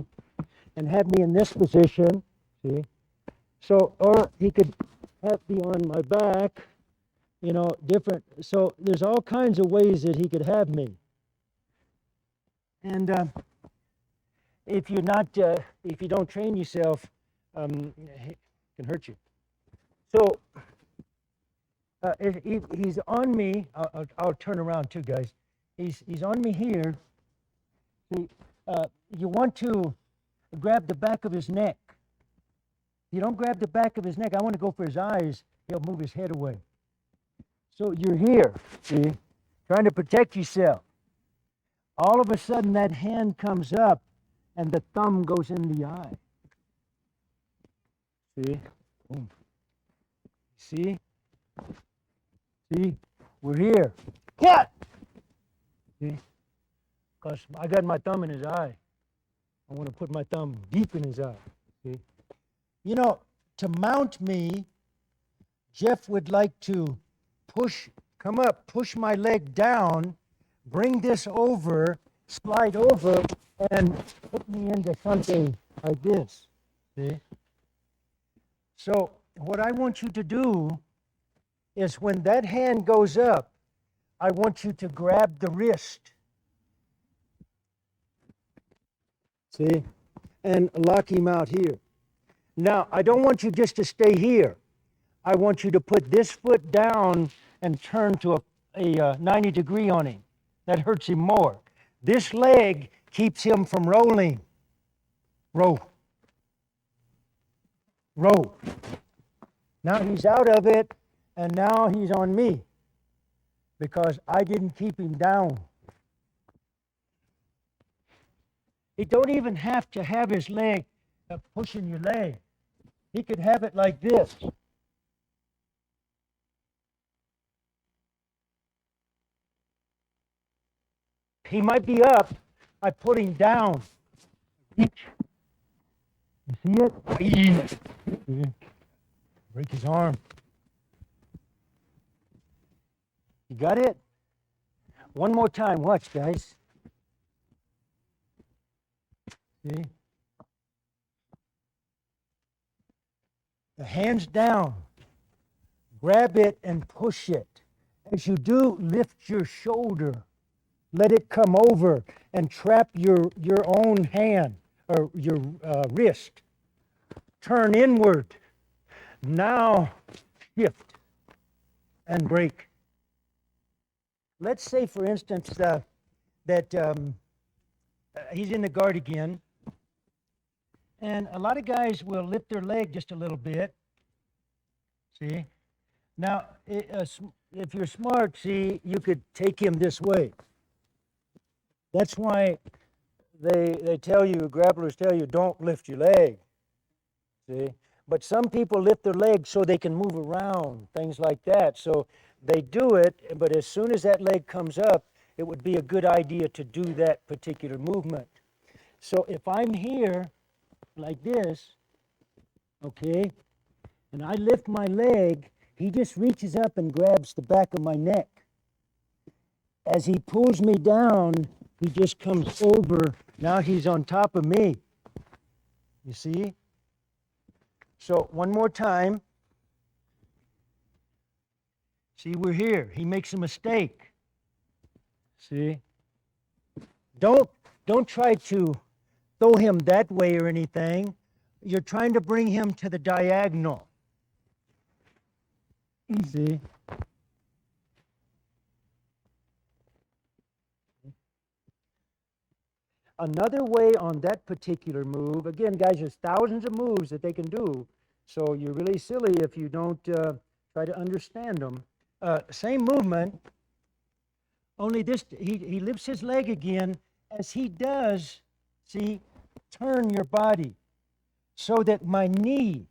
and have me in this position, see. So, or he could have me on my back, you know, different. So there's all kinds of ways that he could have me. And if you're not, if you don't train yourself, it can hurt you. So if he's on me, I'll turn around too, guys. He's on me here. See, you want to grab the back of his neck. If you don't grab the back of his neck, I want to go for his eyes. He'll move his head away. So you're here, see, trying to protect yourself. All of a sudden, that hand comes up, and the thumb goes in the eye. See? Boom. See? See? We're here. Cat! See? Because I got my thumb in his eye. I want to put my thumb deep in his eye. See? You know, to mount me, Jeff would like to come up, push my leg down, bring this over, slide over, and put me into something like this. See? So what I want you to do is when that hand goes up, I want you to grab the wrist. See? And lock him out here. Now, I don't want you just to stay here. I want you to put this foot down and turn to a 90 degree on him. That hurts him more. This leg keeps him from rolling. Roll. Roll. Now he's out of it, and now he's on me because I didn't keep him down. You don't even have to have his leg pushing your leg. He could have it like this. He might be up. I put him down. You see it? Break his arm. You got it? One more time. Watch, guys. See? The hands down. Grab it and push it. As you do, lift your shoulder. Let it come over and trap your own hand or your wrist. Turn inward. Now shift and break. Let's say, for instance, that he's in the guard again. And a lot of guys will lift their leg just a little bit. See? Now, if you're smart, see, you could take him this way. That's why they tell you, grapplers tell you, don't lift your leg. See? But some people lift their legs so they can move around, things like that. So they do it, but as soon as that leg comes up, it would be a good idea to do that particular movement. So if I'm here like this, okay, and I lift my leg, he just reaches up and grabs the back of my neck. As he pulls me down, he just comes over Now he's on top of me. You see? So one more time. See, we're here. He makes a mistake. See? Don't try to throw him that way or anything. You're trying to bring him to the diagonal. See? Another way on that particular move, again, guys, there's thousands of moves that they can do, so you're really silly if you don't try to understand them. Same movement, only this, he lifts his leg again. As he does, see, turn your body so that my knee,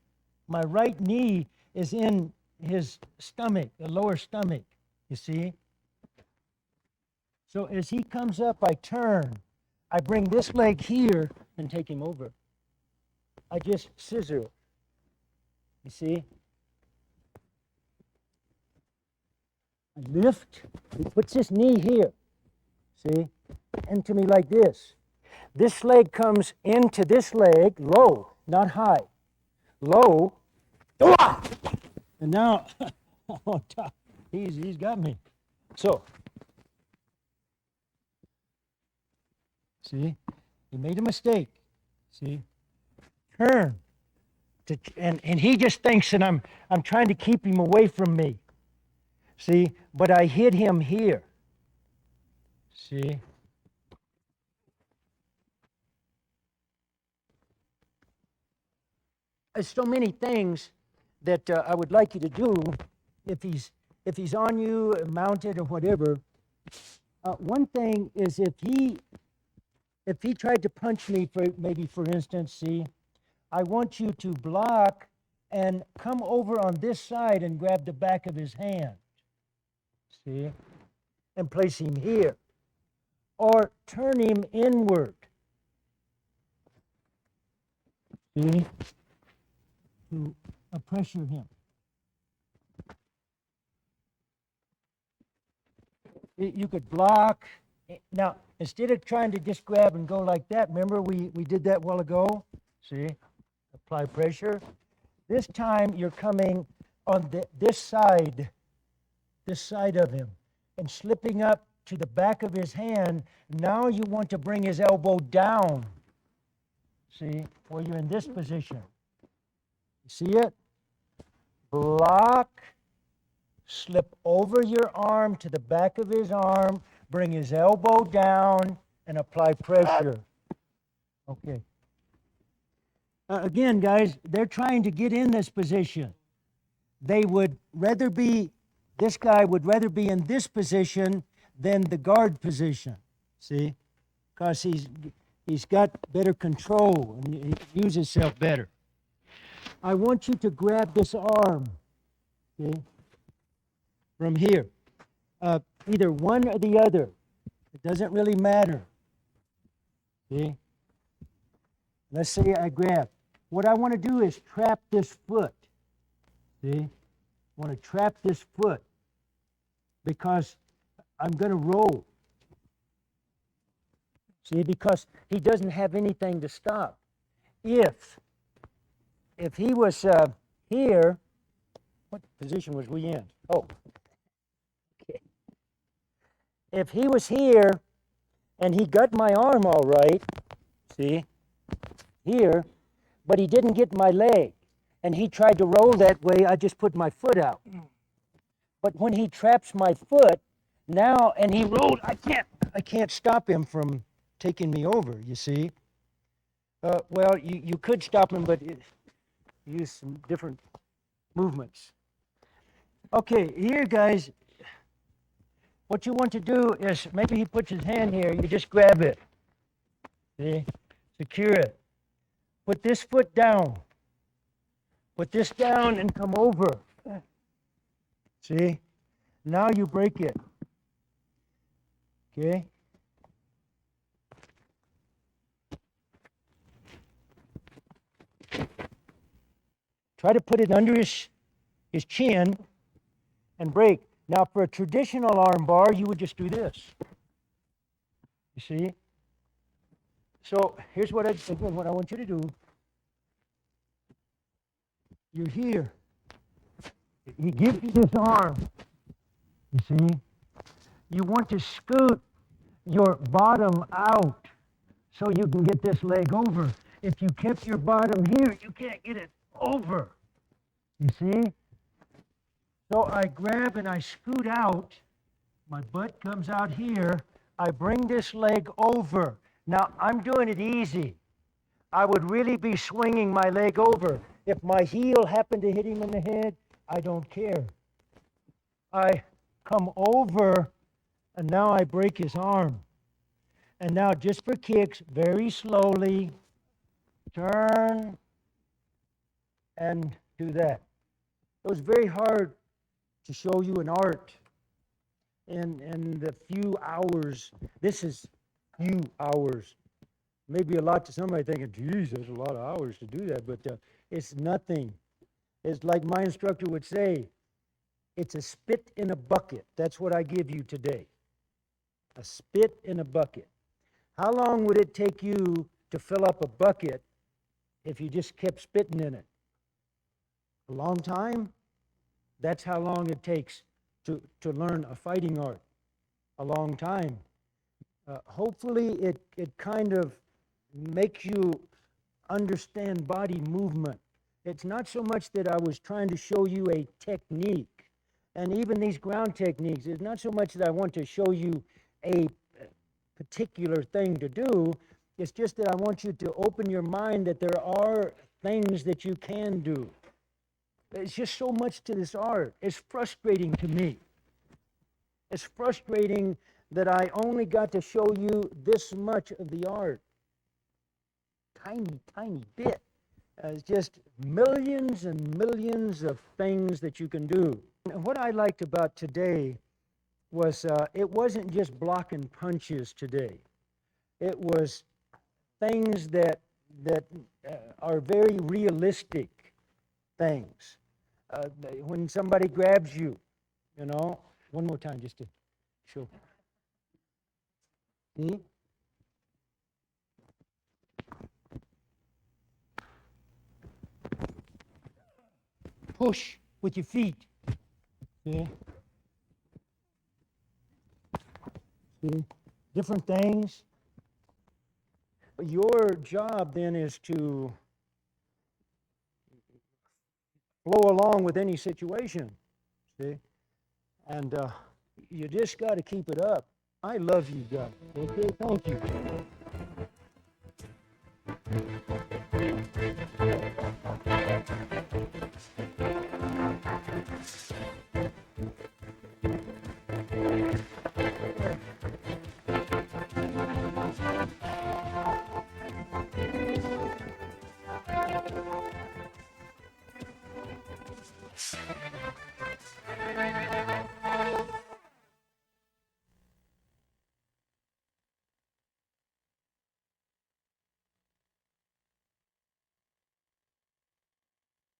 my right knee, is in his stomach, the lower stomach, you see? So as he comes up, I turn. I bring this leg here and take him over. I just scissor it. You see? I lift. He puts his knee here. See? Into me like this. This leg comes into this leg, low, not high. Low. And now, on top, he's got me. So, see? He made a mistake. See? Turn. And he just thinks that I'm trying to keep him away from me. See? But I hit him here. See? There's so many things that I would like you to do if he's on you, mounted or whatever. One thing is if he tried to punch me, for instance, see, I want you to block and come over on this side and grab the back of his hand, see, and place him here, or turn him inward, see, to pressure him. You could block. Now, instead of trying to just grab and go like that, remember we did that a while ago? See? Apply pressure. This time you're coming on this side of him and slipping up to the back of his hand. Now you want to bring his elbow down. See? Where you're in this position. You see it? Block. Slip over your arm to the back of his arm, bring his elbow down, and apply pressure. Okay. Again, guys, they're trying to get in this position. This guy would rather be in this position than the guard position, see? Because he's got better control and he uses himself better. I want you to grab this arm, see? From here, either one or the other. It doesn't really matter. See? Let's say I grab. What I want to do is trap this foot. See? I want to trap this foot because I'm going to roll. See? Because he doesn't have anything to stop. If he was here, what position was we in? Oh. If he was here and he got my arm all right, see, here, but he didn't get my leg, and he tried to roll that way, I just put my foot out. But when he traps my foot, now, and he rolled, I can't stop him from taking me over, you see. Well, you could stop him, but use some different movements. Okay, here, guys. What you want to do is, maybe he puts his hand here, you just grab it. See? Secure it. Put this foot down. Put this down and come over. See? Now you break it. Okay? Try to put it under his chin and break. Now, for a traditional arm bar, you would just do this. You see? So here's what what I want you to do. You're here. He gives you this arm. You see? You want to scoot your bottom out so you can get this leg over. If you kept your bottom here, you can't get it over. You see? So I grab and I scoot out. My butt comes out here. I bring this leg over. Now, I'm doing it easy. I would really be swinging my leg over. If my heel happened to hit him in the head, I don't care. I come over, and now I break his arm. And now, just for kicks, very slowly, turn and do that. It was very hard to show you an art in the few hours. This is few hours. Maybe a lot to somebody thinking, geez, there's a lot of hours to do that, but it's nothing. It's like my instructor would say, it's a spit in a bucket. That's what I give you today. A spit in a bucket. How long would it take you to fill up a bucket if you just kept spitting in it? A long time? That's how long it takes to learn a fighting art. A long time. Hopefully it kind of makes you understand body movement. It's not so much that I was trying to show you a technique, and even these ground techniques, it's not so much that I want to show you a particular thing to do. It's just that I want you to open your mind that there are things that you can do. There's just so much to this art. It's frustrating to me. It's frustrating that I only got to show you this much of the art. Tiny, tiny bit. It's just millions and millions of things that you can do. And what I liked about today was it wasn't just blocking punches today. It was things that are very realistic things. When somebody grabs you, you know, one more time just to show. See? Push with your feet. See? See? Different things. Your job then is to flow along with any situation. See? And you just got to keep it up. I love you guys. Okay, thank you.